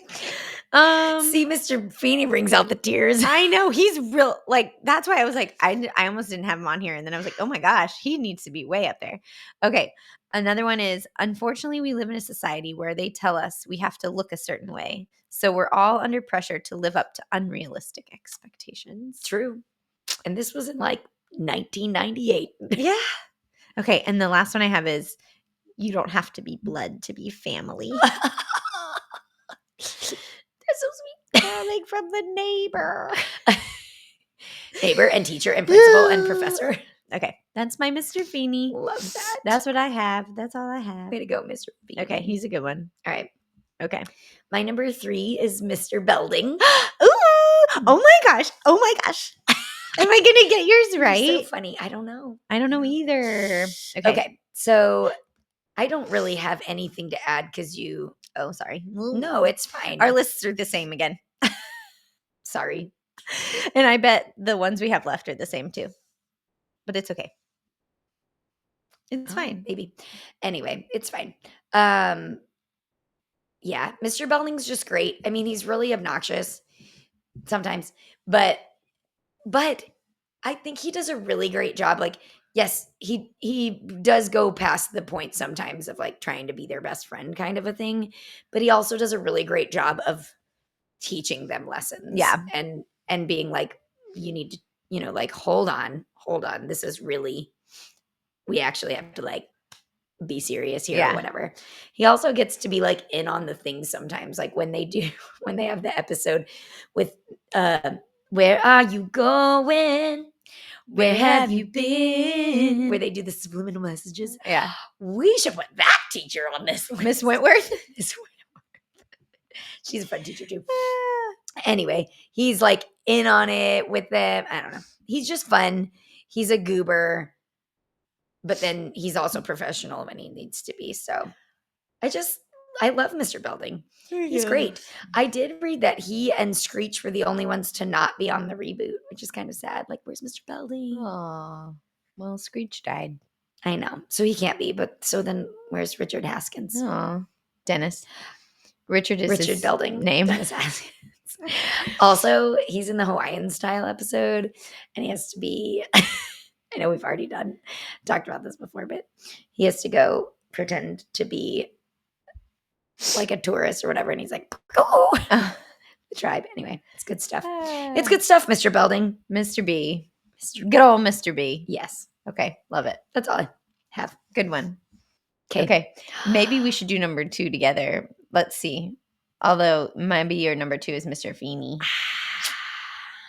See, Mr. Feeney brings out the tears. I know he's real. Like, that's why I was like, I almost didn't have him on here. And then I was like, oh my gosh, he needs to be way up there. Okay. Another one is, unfortunately, we live in a society where they tell us we have to look a certain way. So we're all under pressure to live up to unrealistic expectations. True. And this was in like 1998. Yeah. Okay. And the last one I have is, you don't have to be blood to be family. That's so sweet. Darling from the neighbor. Neighbor and teacher and principal and professor. Okay. That's my Mr. Feeney. Love that. That's what I have. That's all I have. Way to go, Mr. Feeney. Okay. He's a good one. All right. Okay. My number 3 is Mr. Belding. Ooh. Oh my gosh. Oh my gosh. Am I going to get yours right? You're so funny. I don't know. I don't know either. Okay. So I don't really have anything to add because you. Oh, sorry. No, it's fine. Our lists are the same again. Sorry. And I bet the ones we have left are the same too. But it's okay. It's fine. Maybe. Anyway, it's fine. Yeah, Mr. Belding's just great. I mean, he's really obnoxious sometimes, but I think he does a really great job. Like, yes, he does go past the point sometimes of like trying to be their best friend kind of a thing, but he also does a really great job of teaching them lessons. Yeah. And being like, you need to, like, hold on. This is really, we actually have to like be serious here or whatever. He also gets to be like in on the things sometimes, like when they have the episode with where are you going? Where have you been? Where they do the subliminal messages. Yeah. We should put that teacher on this list. Miss Wentworth? Miss Wentworth. She's a fun teacher too. Anyway, he's like in on it with them. I don't know. He's just fun. He's a goober. But then he's also professional when he needs to be. So I love Mr. Belding. He's great. I did read that he and Screech were the only ones to not be on the reboot, which is kind of sad. Like, where's Mr. Belding? Oh, well, Screech died. I know. So he can't be. But so then where's Richard Haskins? Oh, Dennis. Richard his Belding. Name. Dennis Haskins. Also, he's in the Hawaiian style episode, and he has to be I know we've already talked about this before, but he has to go pretend to be like a tourist or whatever. And he's like, go the tribe. Anyway, it's good stuff. It's good stuff, Mr. Belding. Mr. B. Good old Mr. B. Yes. Okay. Love it. That's all I have. Good one. Okay. Maybe we should do number 2 together. Let's see. Although maybe your number 2 is Mr. Feeney.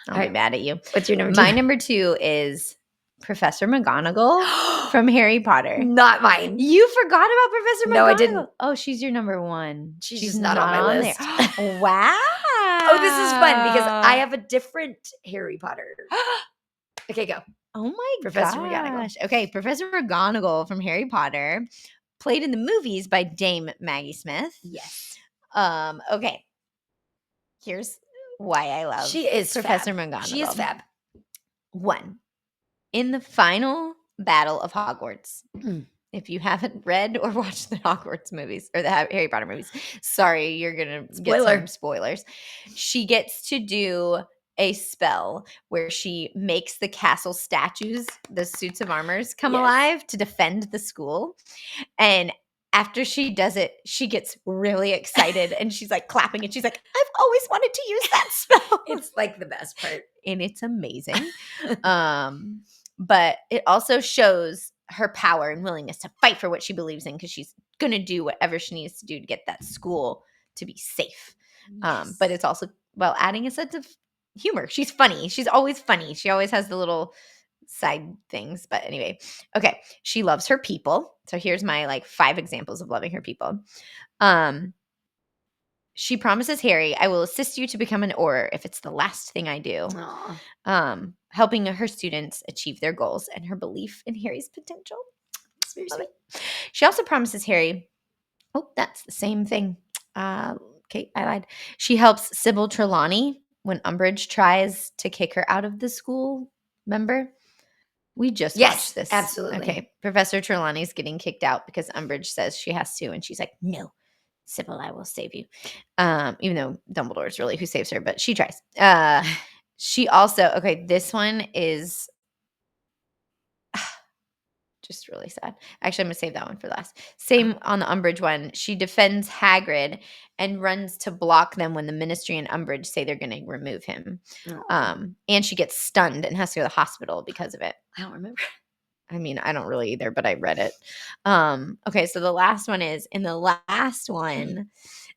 I'll be mad at you. What's your number 2? My number 2 is Professor McGonagall from Harry Potter. Not mine. You forgot about Professor McGonagall? No, I didn't. Oh, she's your number 1. She's just not on my list. There. Wow. Oh, this is fun because I have a different Harry Potter. Okay, go. Oh my Professor gosh. McGonagall. Okay, Professor McGonagall from Harry Potter, played in the movies by Dame Maggie Smith. Yes. Okay. Here's why I love She is Professor fab. McGonagall. She is fab. 1. In the final battle of Hogwarts. If you haven't read or watched the Hogwarts movies or the Harry Potter movies, sorry, you're going to get some spoilers. She gets to do a spell where she makes the castle statues, the suits of armors, come alive to defend the school. And after she does it, she gets really excited and she's like clapping and she's like, I've always wanted to use that spell. It's like the best part. And it's amazing. But it also shows her power and willingness to fight for what she believes in because she's going to do whatever she needs to do to get that school to be safe. Yes. But it's also, well, adding a sense of humor. She's funny. She's always funny. She always has the little side things. But anyway, okay. She loves her people. So here's my 5 examples of loving her people. She promises Harry, I will assist you to become an Auror if it's the last thing I do. Helping her students achieve their goals and her belief in Harry's potential. It's very sweet. She also promises Harry, that's the same thing. Okay, I lied. She helps Sybil Trelawney when Umbridge tries to kick her out of the school. Remember? We just watched this. Absolutely. Okay, Professor Trelawney's getting kicked out because Umbridge says she has to, and she's like, no. Sybil, I will save you. Even though Dumbledore is really who saves her, but she tries. She also, this one is just really sad. Actually, I'm going to save that one for last. Same on the Umbridge one. She defends Hagrid and runs to block them when the Ministry and Umbridge say they're going to remove him. And she gets stunned and has to go to the hospital because of it. I don't remember. I mean, I don't really either, but I read it. Okay, so the last one is, in the last one,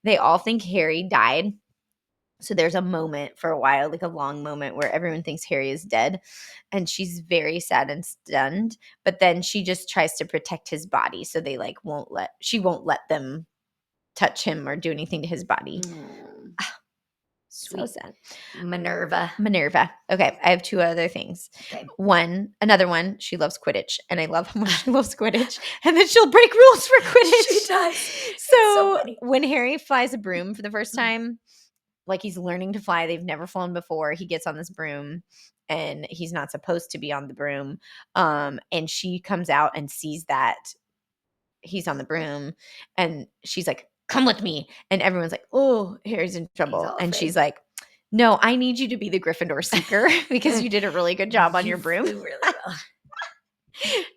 they all think Harry died. So there's a moment for a while, like a long moment where everyone thinks Harry is dead. And she's very sad and stunned. But then she just tries to protect his body. So they won't let them touch him or do anything to his body. Sweet. So sad. Minerva. Okay, I have 2 other things. Okay. Another one, she loves Quidditch, and I love how much she loves Quidditch. And then she'll break rules for Quidditch. She does. So when Harry flies a broom for the first time, he's learning to fly, they've never flown before, he gets on this broom, and he's not supposed to be on the broom. And she comes out and sees that he's on the broom, and she's like, come with me. And everyone's like, oh, Harry's in trouble. And she's like, no, I need you to be the Gryffindor seeker because you did a really good job on your broom. Really well.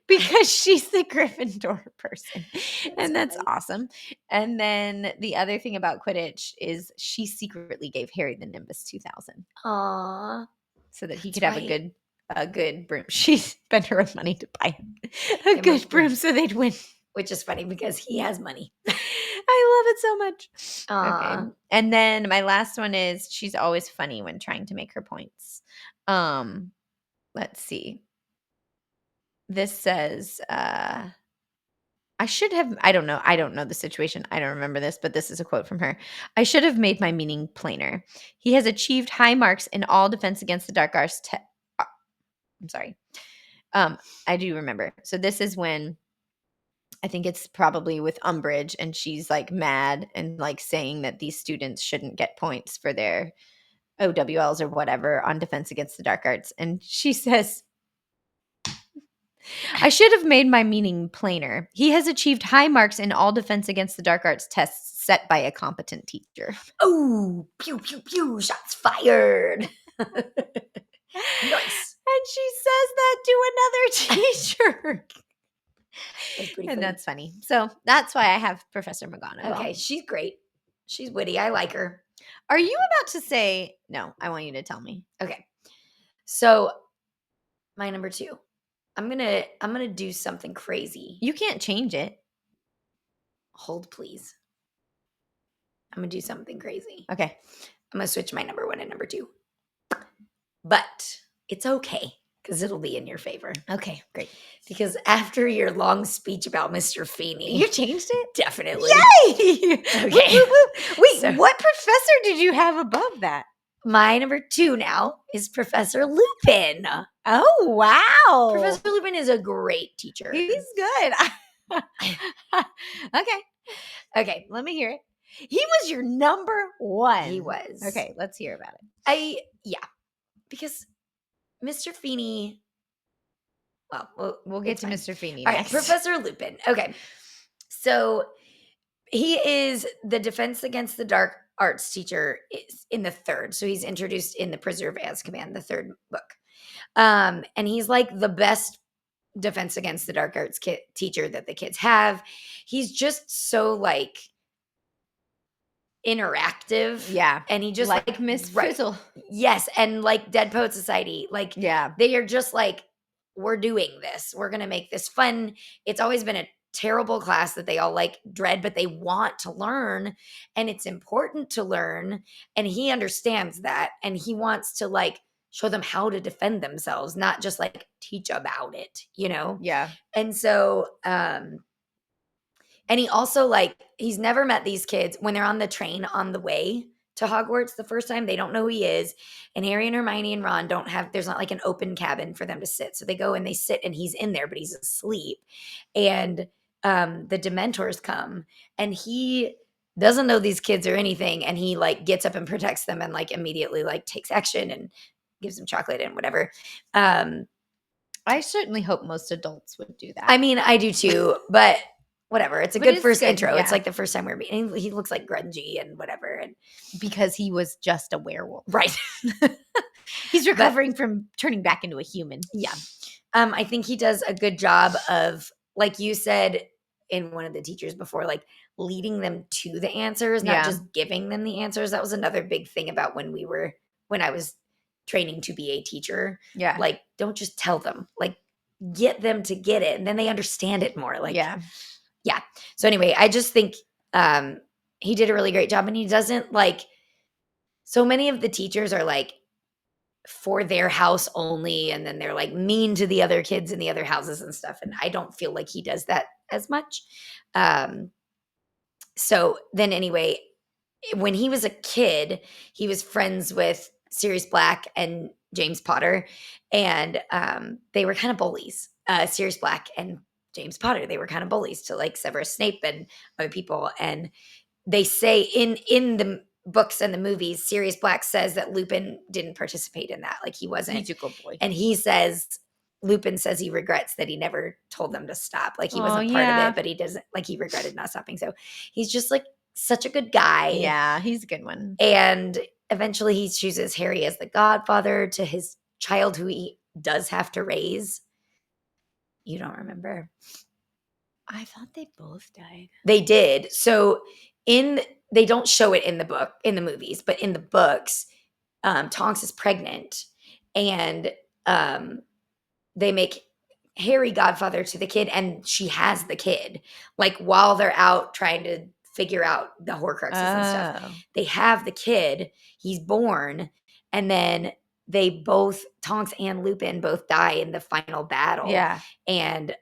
Because she's the Gryffindor person. That's funny. awesome. And then the other thing about Quidditch is she secretly gave Harry the Nimbus 2000. Aww. So that he could have a good broom. She spent her own money to buy a good broom so they'd win. Which is funny because he has money. I love it so much. Aww. Okay. And then my last one is she's always funny when trying to make her points. Let's see. This says, I don't know the situation. I don't remember this, but this is a quote from her. I should have made my meaning plainer. He has achieved high marks in all defense against the dark arts. I'm sorry. I do remember. So this is when I think it's probably with Umbridge, and she's mad and saying that these students shouldn't get points for their OWLs or whatever on defense against the dark arts. And she says, I should have made my meaning plainer. He has achieved high marks in all defense against the dark arts tests set by a competent teacher. Oh, pew, pew, pew, shots fired. Nice. And she says that to another teacher. That's funny. So that's why I have Professor McGonagall. Okay, she's great. She's witty. I like her. Are you about to say, no, I want you to tell me. Okay. So my number 2. I'm gonna do something crazy. You can't change it. Hold, please. I'm gonna do something crazy. Okay. I'm gonna switch my number 1 and number 2. But it's okay because it'll be in your favor. Okay, great. Because after your long speech about Mr. Feeney, You changed it? definitely. Yay! Okay. Woo, woo, woo. Wait, So- what professor did you have above that? My number 2 now is Professor Lupin. Oh, wow. Professor Lupin is a great teacher. He's good. Okay. Okay. Let me hear it. He was your number 1. He was. Okay, let's hear about it. Because Mr. Feeney, well, We'll get it's to fine. Mr. Feeney All right, next. Professor Lupin. Okay. So he is the Defense Against the Dark Arts teacher in the 3rd. So he's introduced in the Preserve Azkaban, the 3rd book. And he's like the best Defense Against the Dark Arts teacher that the kids have. He's just so like interactive. Yeah. And he just like Miss Frizzle. Yes. And like Dead Poet Society. Like, Yeah. they are just like, we're doing this. We're going to make this fun. It's always been a terrible class that they all like dread, but they want to learn. And it's important to learn. And he understands that. And he wants to like show them how to defend themselves, not just like teach about it, you know? Yeah. And so, and he also like, he's never met these kids when they're on the train on the way to Hogwarts the first time. They don't know who he is. And Harry and Hermione and Ron don't have, there's not like an open cabin for them to sit. So they go and they sit and he's in there, but he's asleep. And the Dementors come and he doesn't know these kids or anything. And he like gets up and protects them and like immediately like takes action and gives them chocolate and whatever. I certainly hope most adults would do that. I mean, I do too, but whatever. It's a But good it's first good, intro. yeah. It's like the first time we're meeting. He looks like grungy and whatever. And because he was just a werewolf. right. He's recovering from turning back into a human. Yeah. I think he does a good job of, like you said in one of the teachers before, like leading them to the answers, not Yeah. just giving them the answers. That was another big thing about when I was training to be a teacher. Yeah. Like, don't just tell them, like get them to get it. And then they understand it more. Like, yeah. So anyway, I just think he did a really great job. And he doesn't like, so many of the teachers are like for their house only. And then they're like mean to the other kids in the other houses and stuff. And I don't feel like he does that as much. So then anyway, when he was a kid, he was friends with Sirius Black and James Potter. And they were kind of bullies. Sirius Black and James Potter, they were kind of bullies to like Severus Snape and other people. And they say in the books and the movies, Sirius Black says that Lupin didn't participate in that. Like he wasn't. He's a good boy. And Lupin says he regrets that he never told them to stop. Like he wasn't Oh, part yeah. of it, but he doesn't, like he regretted not stopping. So he's just like such a good guy. Yeah, he's a good one. And eventually he chooses Harry as the godfather to his child who he does have to raise. You don't remember? I thought they both died. They did. So they don't show it in the movies, but in the books, Tonks is pregnant and they make Harry godfather to the kid and she has the kid. Like while they're out trying to figure out the Horcruxes and stuff. They have the kid, he's born, and then they both, Tonks and Lupin, both die in the final battle. Yeah. And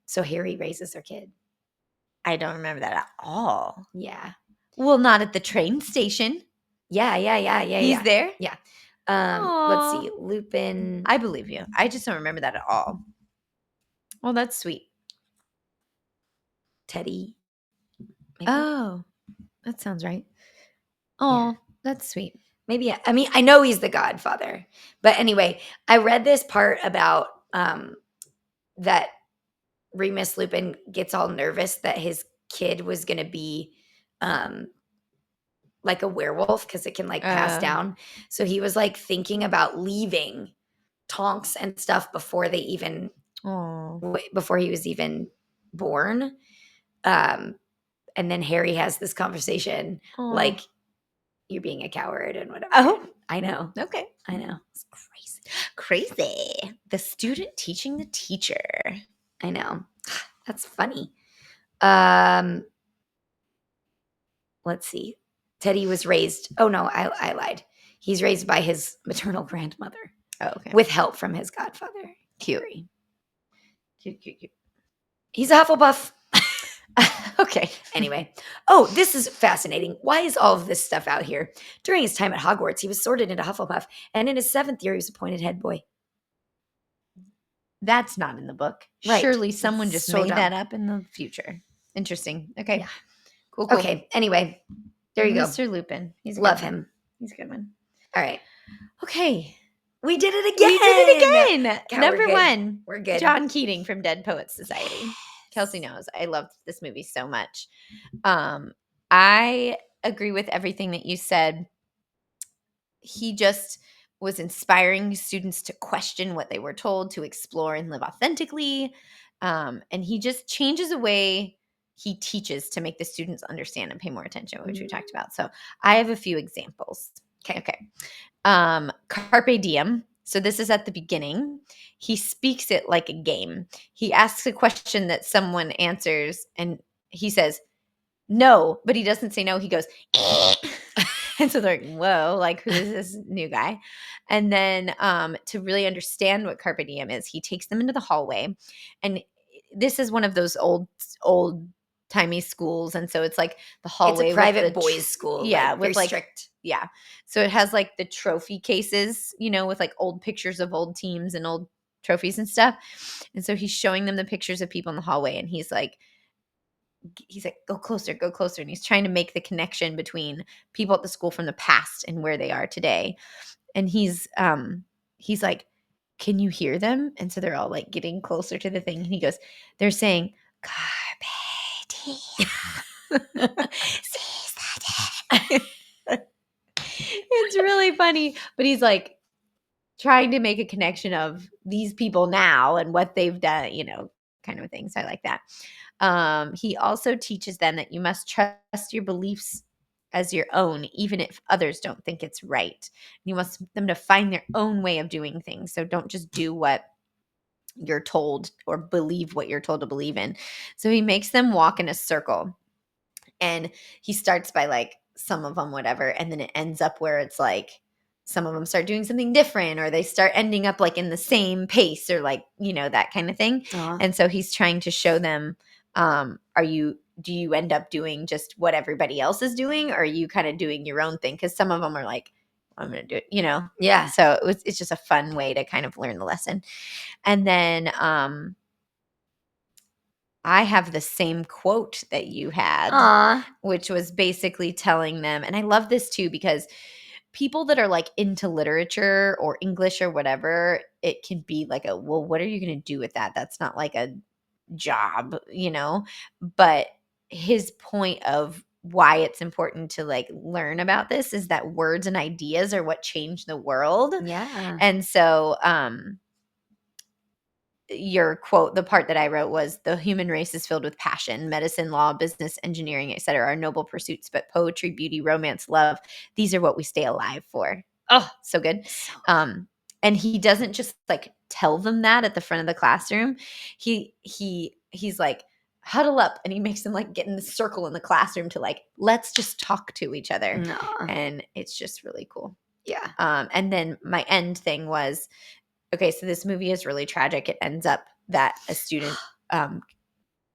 so Harry raises their kid. I don't remember that at all. Yeah. Well, not at the train station. Yeah. He's there? Yeah. Aw. Let's see. Lupin. I believe you. I just don't remember that at all. Well, that's sweet. Teddy. Maybe? Oh, that sounds right. Oh, Yeah. that's sweet. Maybe. I mean, I know he's the godfather. But anyway, I read this part about that Remus Lupin gets all nervous that his kid was going to be like a werewolf because it can like pass down. So he was like thinking about leaving Tonks and stuff before they even before he was even born. And then Harry has this conversation like, you're being a coward and whatever. Oh. I know. Okay. I know. It's crazy. Crazy. The student teaching the teacher. I know. That's funny. Let's see. Teddy was raised. Oh no, I lied. He's raised by his maternal grandmother. Oh, okay. With help from his godfather. Cute. Cute. He's a Hufflepuff. Okay. Anyway. Oh, this is fascinating. Why is all of this stuff out here? During his time at Hogwarts, he was sorted into Hufflepuff, and in his 7th year, he was appointed head boy. That's not in the book. Right. Surely someone It's just so made dumb. that up in the future. Interesting. Okay. Yeah. Cool. Okay. Anyway, there you go. Mr. Lupin. He's a Love good one. him. He's a good one. All right. Okay. We did it again. We did it again. God, Number we're good. 1. We're good. John Keating from Dead Poets Society. Kelsey knows. I loved this movie so much. I agree with everything that you said. He just was inspiring students to question what they were told, to explore and live authentically. And he just changes the way he teaches to make the students understand and pay more attention, which we talked about. So I have a few examples. Okay. Carpe diem. So this is at the beginning. He speaks it like a game. He asks a question that someone answers, and he says, no, but he doesn't say no. He goes, and so they're like, whoa, like, who is this new guy? And then to really understand what carpe diem is, he takes them into the hallway. And this is one of those old timey schools. And so it's like the hallway. It's a private boys' school. Yeah. Like, with very like, strict. Yeah. So it has like the trophy cases, with like old pictures of old teams and old trophies and stuff. And so he's showing them the pictures of people in the hallway. And he's like, go closer. And he's trying to make the connection between people at the school from the past and where they are today. And he's like, can you hear them? And so they're all like getting closer to the thing. And he goes, they're saying, carpe diem. It's really funny. But he's like trying to make a connection of these people now and what they've done, kind of a thing. So I like that. He also teaches them that you must trust your beliefs as your own, even if others don't think it's right. You want them to find their own way of doing things. So don't just do what you're told or believe what you're told to believe in. So he makes them walk in a circle, and he starts by like some of them, whatever. And then it ends up where it's like, some of them start doing something different, or they start ending up like in the same pace, or like, that kind of thing. Aww. And so he's trying to show them, do you end up doing just what everybody else is doing, or are you kind of doing your own thing? Because some of them are like, I'm going to do it, Yeah. So it's just a fun way to kind of learn the lesson. And then I have the same quote that you had, which was basically telling them, and I love this too, because people that are like into literature or English or whatever, it can be like well, what are you going to do with that? That's not like a job, but his point of why it's important to like learn about this is that words and ideas are what change the world. Yeah. And so your quote, the part that I wrote was, the human race is filled with passion. Medicine, law, business, engineering, etc. are noble pursuits, but poetry, beauty, romance, love, these are what we stay alive for. Oh, so good. And he doesn't just like tell them that at the front of the classroom. He's like, huddle up, and he makes them like get in the circle in the classroom to like, let's just talk to each other. And it's just really cool. Yeah. And then my end thing was, okay, so this movie is really tragic. It ends up that a student,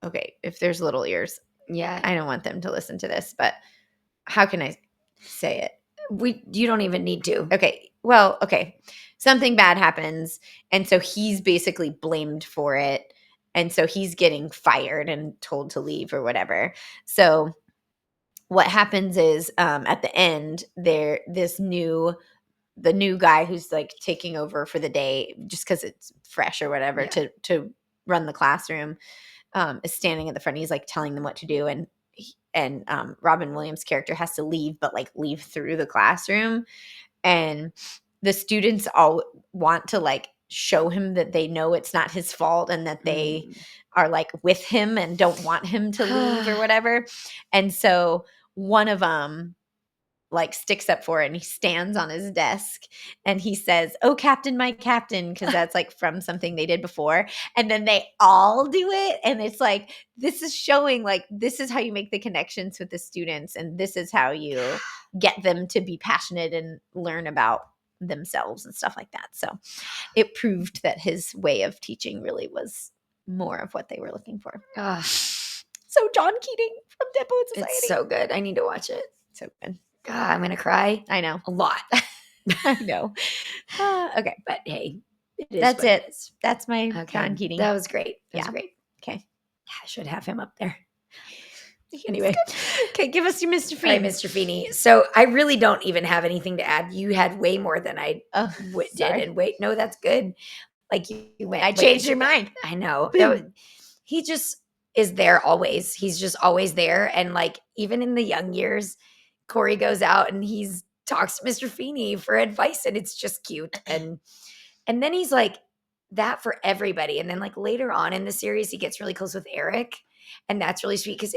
okay, if there's little ears, yeah, I don't want them to listen to this, but how can I say it? You don't even need to. Okay, well, okay, something bad happens, and so he's basically blamed for it, and so he's getting fired and told to leave or whatever. So what happens is at the end, the new guy who's like taking over for the day just because it's fresh or whatever, to run the classroom, is standing at the front. He's like telling them what to do. And Robin Williams' character has to leave, but like leave through the classroom. And the students all want to like show him that they know it's not his fault, and that they are like with him and don't want him to leave or whatever. And so one of them like sticks up for it, and he stands on his desk and he says, "Oh, Captain, my Captain," because that's like from something they did before. And then they all do it. And it's like, this is showing like, this is how you make the connections with the students. And this is how you get them to be passionate and learn about themselves and stuff like that. So it proved that his way of teaching really was more of what they were looking for. So John Keating from Dead Poet Society. It's so good. I need to watch it. So good. God, I'm going to cry. I know. A lot. I know. Okay. But hey, it is That's what it. it is. That's my Okay. John Keating. That was great. That was Yeah. great. Okay. Yeah, I should have him up there. He was Anyway. good. Okay, give us your Mr. All right, Feeney. Mr. Feeney. So I really don't even have anything to add. You had way more than I Oh, did. sorry. And wait, no, that's good. Like you went. I changed your mind. I know. Boom. He just is there always. He's just always there. And like even in the young years, Corey goes out and he's talks to Mr. Feeney for advice, and it's just cute. And then he's like that for everybody. And then like later on in the series, he gets really close with Eric, and that's really sweet because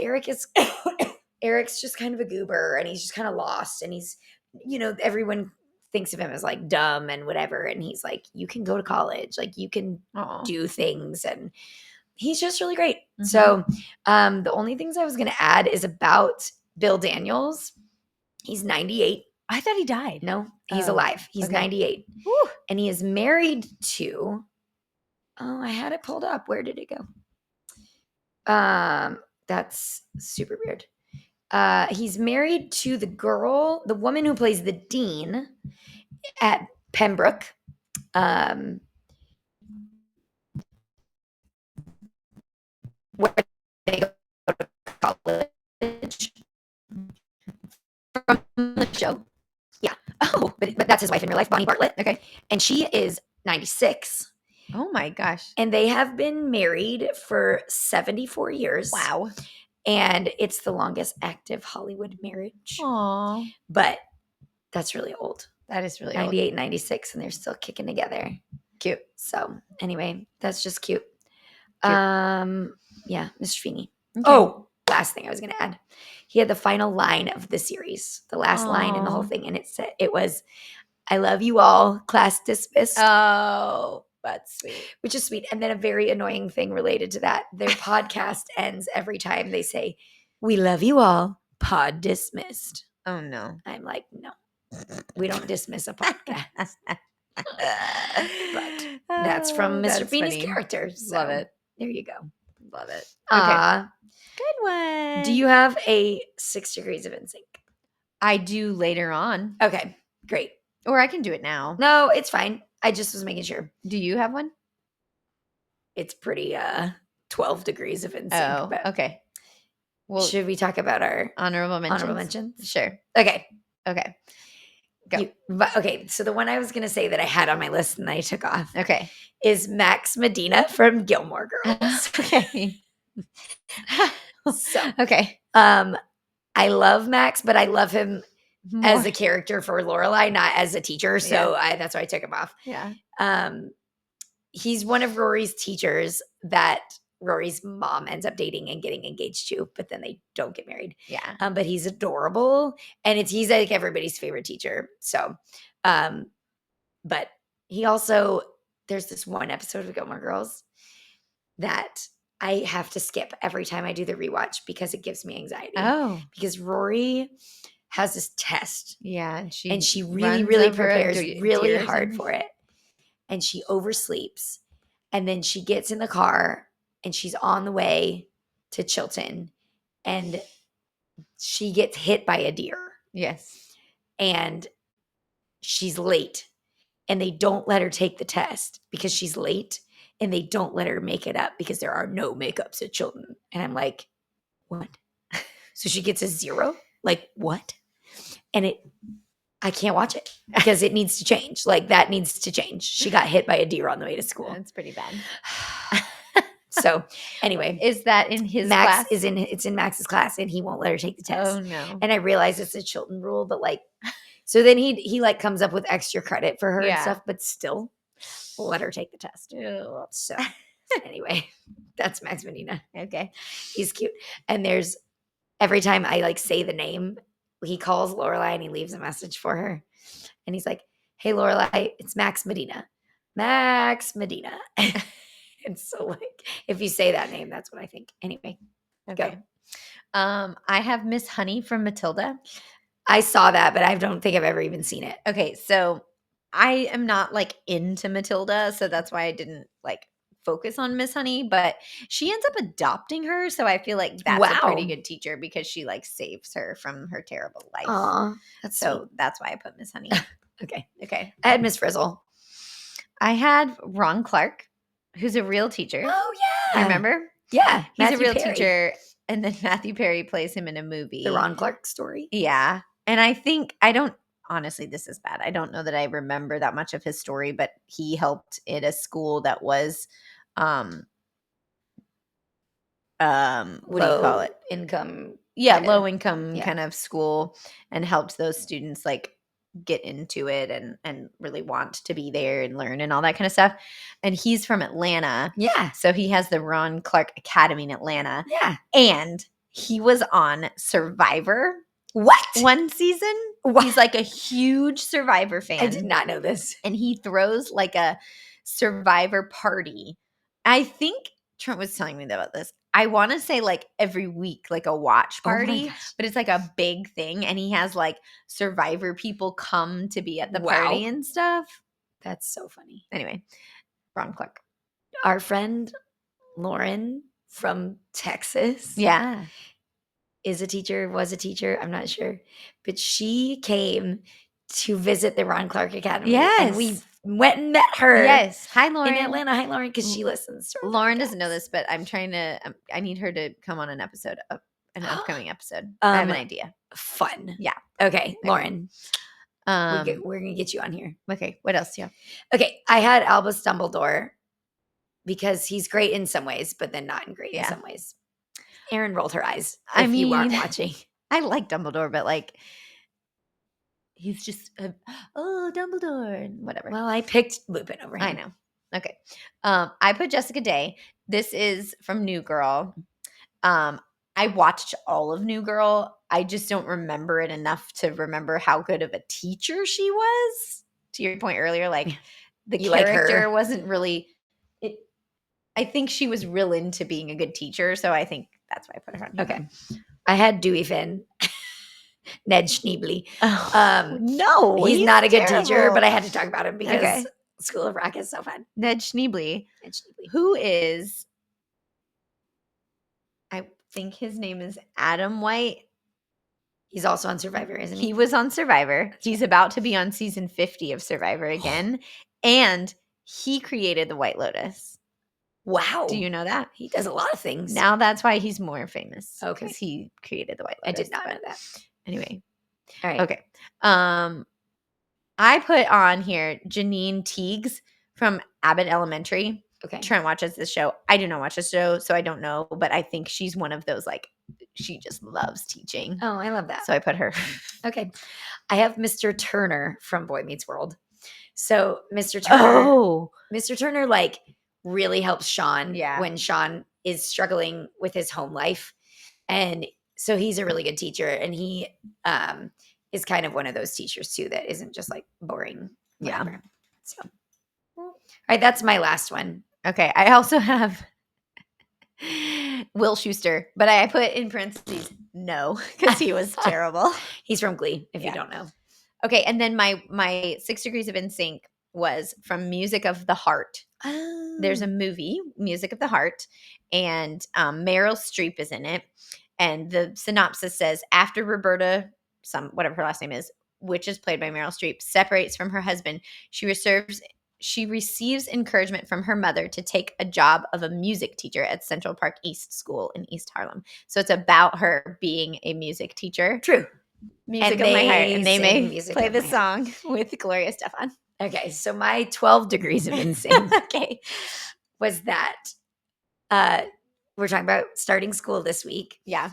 Eric's just kind of a goober, and he's just kind of lost, and he's, you know, everyone thinks of him as like dumb and whatever, and he's like, you can go to college, like you can do things, and he's just really great. Mhm. So the only things I was going to add is about Bill Daniels. He's 98. I thought he died. No, he's Oh, alive. He's okay. 98. Whew. And he is married to, I had it pulled up. Where did it go? That's super weird. He's married to the woman who plays the dean at Pembroke. Where they go to college from the show. Yeah. Oh, but that's his wife in real life, Bonnie Bartlett. Okay. And she is 96. Oh my gosh. And they have been married for 74 years. Wow. And it's the longest active Hollywood marriage. Aw. But that's really old. That is really 98, 96, and they're still kicking together. Cute. So anyway, that's just cute. Cute. Yeah, Mr. Feeney. Okay. Oh, last thing I was going to add. He had the final line of the series, the last line in the whole thing, and it was, "I love you all, class dismissed." Oh, that's sweet. Which is sweet. And then a very annoying thing related to that. Their podcast ends every time they say, "We love you all, pod dismissed." Oh no. I'm like, no, we don't dismiss a podcast. But that's from Mr. Feeney's character. So Love it. there you go. Love it. Okay. Good one. Do you have a 6 degrees of NSYNC? I do later on. Okay, great. Or I can do it now. No, it's fine. I just was making sure. Do you have one? It's pretty 12 degrees of NSYNC. Oh, but okay. Well, should we talk about our honorable mentions? honorable mentions? Sure. Okay. Okay. Go. Okay, so the one I was going to say that I had on my list and I took off Okay. is Max Medina from Gilmore Girls. Okay. So, okay. I love Max, but I love him as More- a character for Lorelai, not as a teacher. So that's why I took him off. Yeah. He's one of Rory's teachers that Rory's mom ends up dating and getting engaged to, but then they don't get married. Yeah. But he's adorable, and he's like everybody's favorite teacher. So, but he also, there's this one episode of Gilmore Girls that I have to skip every time I do the rewatch because it gives me anxiety. Oh. Because Rory has this test. Yeah. And she really, runs really over prepares really deer or hard something. for it. And she oversleeps. And then she gets in the car and she's on the way to Chilton. And she gets hit by a deer. Yes. And she's late. And they don't let her take the test because she's late. And they don't let her make it up because there are no makeups at Chilton. And I'm like, what? So she gets a 0? Like, what? And I can't watch it because it needs to change. Like, that needs to change. She got hit by a deer on the way to school. That's pretty bad. So anyway, Is that in his Max class? it's in Max's class and he won't let her take the test. Oh no. And I realize it's a Chilton rule, but like, so then he like comes up with extra credit for her and Yeah. stuff, but still let her take the test. Ew. So anyway, that's Max Medina. Okay. He's cute. And there's every time I like say the name, he calls Lorelai and he leaves a message for her. And he's like, "Hey, Lorelai, it's Max Medina. Max Medina." And so, like, if you say that name, that's what I think. Anyway, Okay. go. I have Miss Honey from Matilda. I saw that, but I don't think I've ever even seen it. Okay, so I am not like into Matilda, so that's why I didn't like focus on Miss Honey, but she ends up adopting her, so I feel like that's a pretty Wow. good teacher because she like saves her from her terrible life. Aw, that's So sweet. that's why I put Miss Honey. Okay. Okay. I had Miss Frizzle. I had Ron Clark, who's a real teacher. Oh, yeah. You remember? Yeah. He's Matthew a real Perry. teacher, and then Matthew Perry plays him in a movie. The Ron Clark story. Yeah. And honestly, this is bad. I don't know that I remember that much of his story, but he helped at a school that was what do you call it? Income. Yeah, kinda. low income Yeah. kind of school, and helped those students like get into it and really want to be there and learn and all that kind of stuff. And he's from Atlanta. Yeah. So he has the Ron Clark Academy in Atlanta. Yeah. And he was on Survivor. What? One season. What? He's like a huge Survivor fan. I did not know this. And he throws like a Survivor party. I think Trent was telling me about this. I want to say like every week, like a watch party, but it's like a big thing. And he has like Survivor people come to be at the party and stuff. That's so funny. Anyway, Ron Clark. Our friend Lauren from Texas. Yeah. Was a teacher. I'm not sure. But she came to visit the Ron Clark Academy. Yes. And we went and met her. Yes. Hi, Lauren. In Atlanta. Hi, Lauren, because she listens to our Lauren podcast. doesn't know this, but I'm trying to, I need her to come on an upcoming episode. I have an idea. Fun. Yeah. Okay, Lauren. Okay. We're going to get you on here. Okay. What else do you have? Okay. I had Albus Dumbledore because he's great in some ways, but then not great in some ways. Erin rolled her eyes. If you aren't watching. I like Dumbledore, but like, he's just, Dumbledore and whatever. Well, I picked Lupin over him. I know. Okay. I put Jessica Day. This is from New Girl. I watched all of New Girl. I just don't remember it enough to remember how good of a teacher she was. To your point earlier, like the character wasn't really it. I think she was real into being a good teacher, so I think that's why I put her on here. Okay. I had Dewey Finn. Ned Schneebly. No, he's not a good teacher, but I had to talk about him because School of Rock is so fun. Ned Schneebly. Who is, I think his name is Adam White. He's also on Survivor, isn't he? He was on Survivor. He's about to be on season 50 of Survivor again. And he created the White Lotus. Wow. Do you know that? He does a lot of things. Now that's why he's more famous. Okay. Because he created the White I Lotus. did not know that. Anyway. All right. Okay. I put on here Janine Teagues from Abbott Elementary. Okay. Trent watches this show. I do not watch this show, so I don't know. But I think she's one of those, like, she just loves teaching. Oh, I love that. So I put her. Okay. I have Mr. Turner from Boy Meets World. So Mr. Turner, like, really helps Sean when Sean is struggling with his home life. And so he's a really good teacher. And he is kind of one of those teachers, too, that isn't just, like, boring. Whatever. Yeah. So, all right, that's my last one. Okay. I also have Will Schuester, but I put in parentheses no because he was terrible. He's from Glee, if you don't know. Okay, and then my 6 Degrees of NSYNC was from Music of the Heart. Oh. There's a movie, Music of the Heart, and Meryl Streep is in it. And the synopsis says, after Roberta, whatever her last name is, which is played by Meryl Streep, separates from her husband, she receives encouragement from her mother to take a job of a music teacher at Central Park East School in East Harlem. So it's about her being a music teacher. True. Music of my heart. And they may play the song with Gloria Estefan. Okay, so my 12 Degrees of NSYNC was that we're talking about starting school this week. Yeah.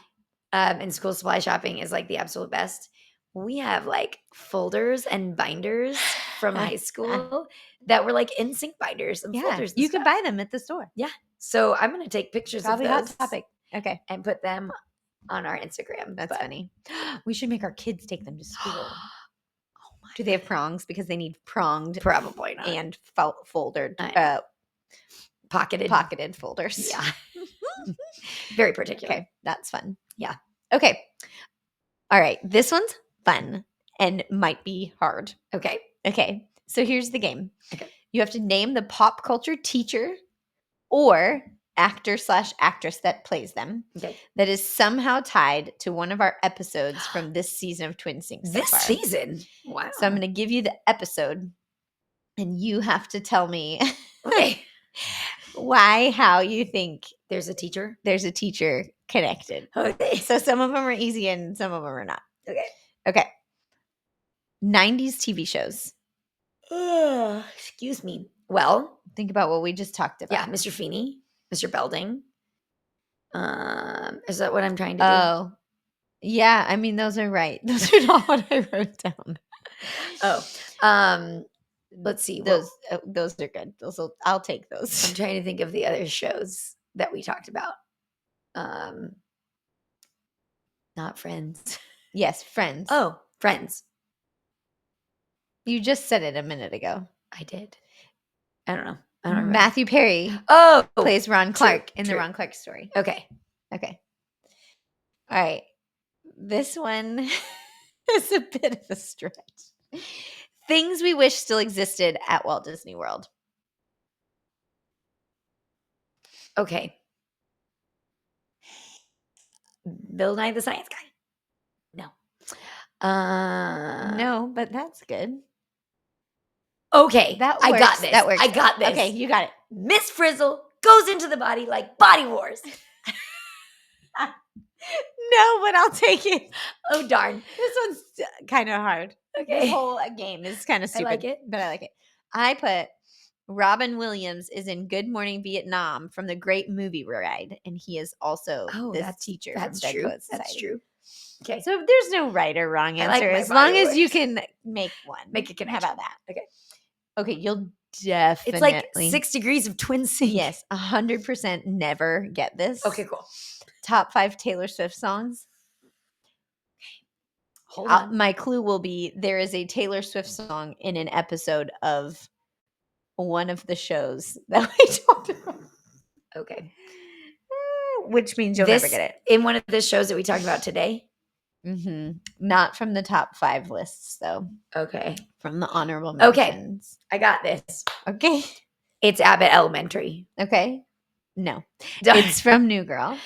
And school supply shopping is like the absolute best. We have like folders and binders from high school that were like NSYNC binders and folders. And you could buy them at the store. Yeah. So I'm going to take pictures of those. Hot Topic. Okay. And put them on our Instagram. That's funny. We should make our kids take them to school. Do they have prongs? Because they need pronged Probably not. and folded, Pocketed folders. Yeah. Very particular. Okay, that's fun. Yeah. Okay. All right. This one's fun and might be hard. Okay. Okay. So here's the game. Okay. You have to name the pop culture teacher or actor/actress that plays them that is somehow tied to one of our episodes from this season of TwiNSYNC so This far. season? Wow. So I'm going to give you the episode and you have to tell me Okay. how you think There's a teacher connected. Okay. So some of them are easy and some of them are not. Okay. 90s TV shows. Excuse me. Well, think about what we just talked about. Yeah, Mr. Feeney, Mr. Belding. Is that what I'm trying to do? Oh, yeah. I mean, those are right. Those are not what I wrote down. Let's see. Those are good. I'll take those. I'm trying to think of the other shows that we talked about. Not Friends. Yes, Friends. Oh, Friends. You just said it a minute ago. I did. I don't know. I don't remember. Matthew Perry plays Ron Clark in the Ron Clark story. Okay. All right. This one is a bit of a stretch. Things we wish still existed at Walt Disney World. Okay. Bill Nye the Science Guy. No. No, but that's good. Okay. That I works. got this. That works. I got this. Okay, you got it. Miss Frizzle goes into the body like Body Wars. No, but I'll take it. Oh, darn. This one's kind of hard. Okay. This whole game is kind of stupid. I like it. But I like it. I put Robin Williams is in Good Morning Vietnam from the Great Movie Ride, and he is also this teacher. That's from true. Dead Poets That's Society. true. Okay. So there's no right or wrong I like answer my as long Body as you Wars. can make one. Make a connection. How about that? Okay. Okay, you'll definitely. It's like 6 degrees of TwiNSYNC. Yes, 100% never get this. Okay, cool. Top 5 Taylor Swift songs. Hold on. My clue will be there is a Taylor Swift song in an episode of one of the shows that we talked about. Okay. Which means you'll never get it. In one of the shows that we talked about today? Mm-hmm. Not from the top 5 lists, though. Okay. From the honorable mentions. I got this. Okay. It's Abbott Elementary. Okay. No. Darn. It's from New Girl.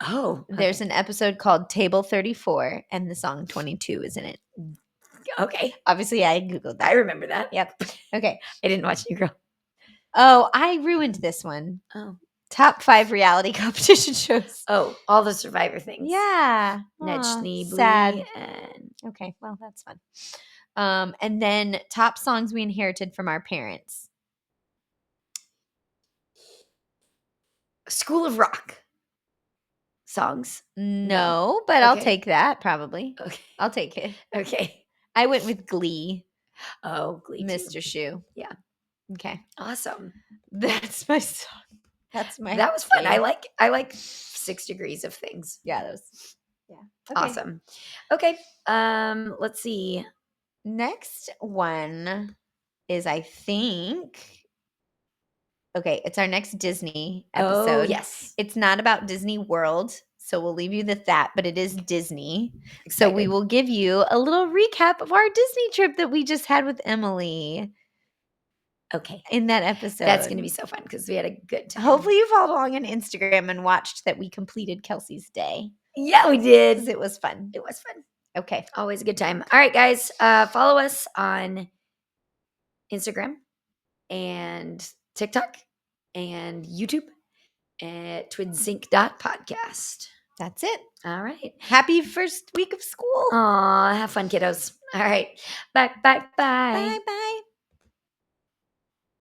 Oh. There's an episode called Table 34, and the song 22 is in it. Okay. Obviously, I Googled that. I remember that. Yep. Okay. I didn't watch New Girl. Oh, I ruined this one. Oh. Top 5 reality competition shows. Oh, all the Survivor things. Yeah. Netchny, sad. and Okay, well, that's fun. And then top songs we inherited from our parents. School of Rock songs. No, but I'll take that probably. Okay. I'll take it. Okay. I went with Glee. Oh, Glee. Mr. Shoe. Yeah. Okay. Awesome. That's my song. That was fun. I like 6 degrees of things. Yeah, those. Yeah. Okay. Awesome. Okay. Let's see. Next one is I think okay, it's our next Disney episode. Oh, yes. It's not about Disney World, so we'll leave you with that, but it is Disney. Excited. So we will give you a little recap of our Disney trip that we just had with Emily. Okay. In that episode. That's going to be so fun because we had a good time. Hopefully you followed along on Instagram and watched that we completed Kelsey's day. Yeah, we did. 'Cause it was fun. It was fun. Okay. Always a good time. All right, guys. Follow us on Instagram and TikTok and YouTube at TwiNSYNC.podcast. That's it. All right. Happy first week of school. Aw, have fun, kiddos. All right. Bye. Bye. Bye.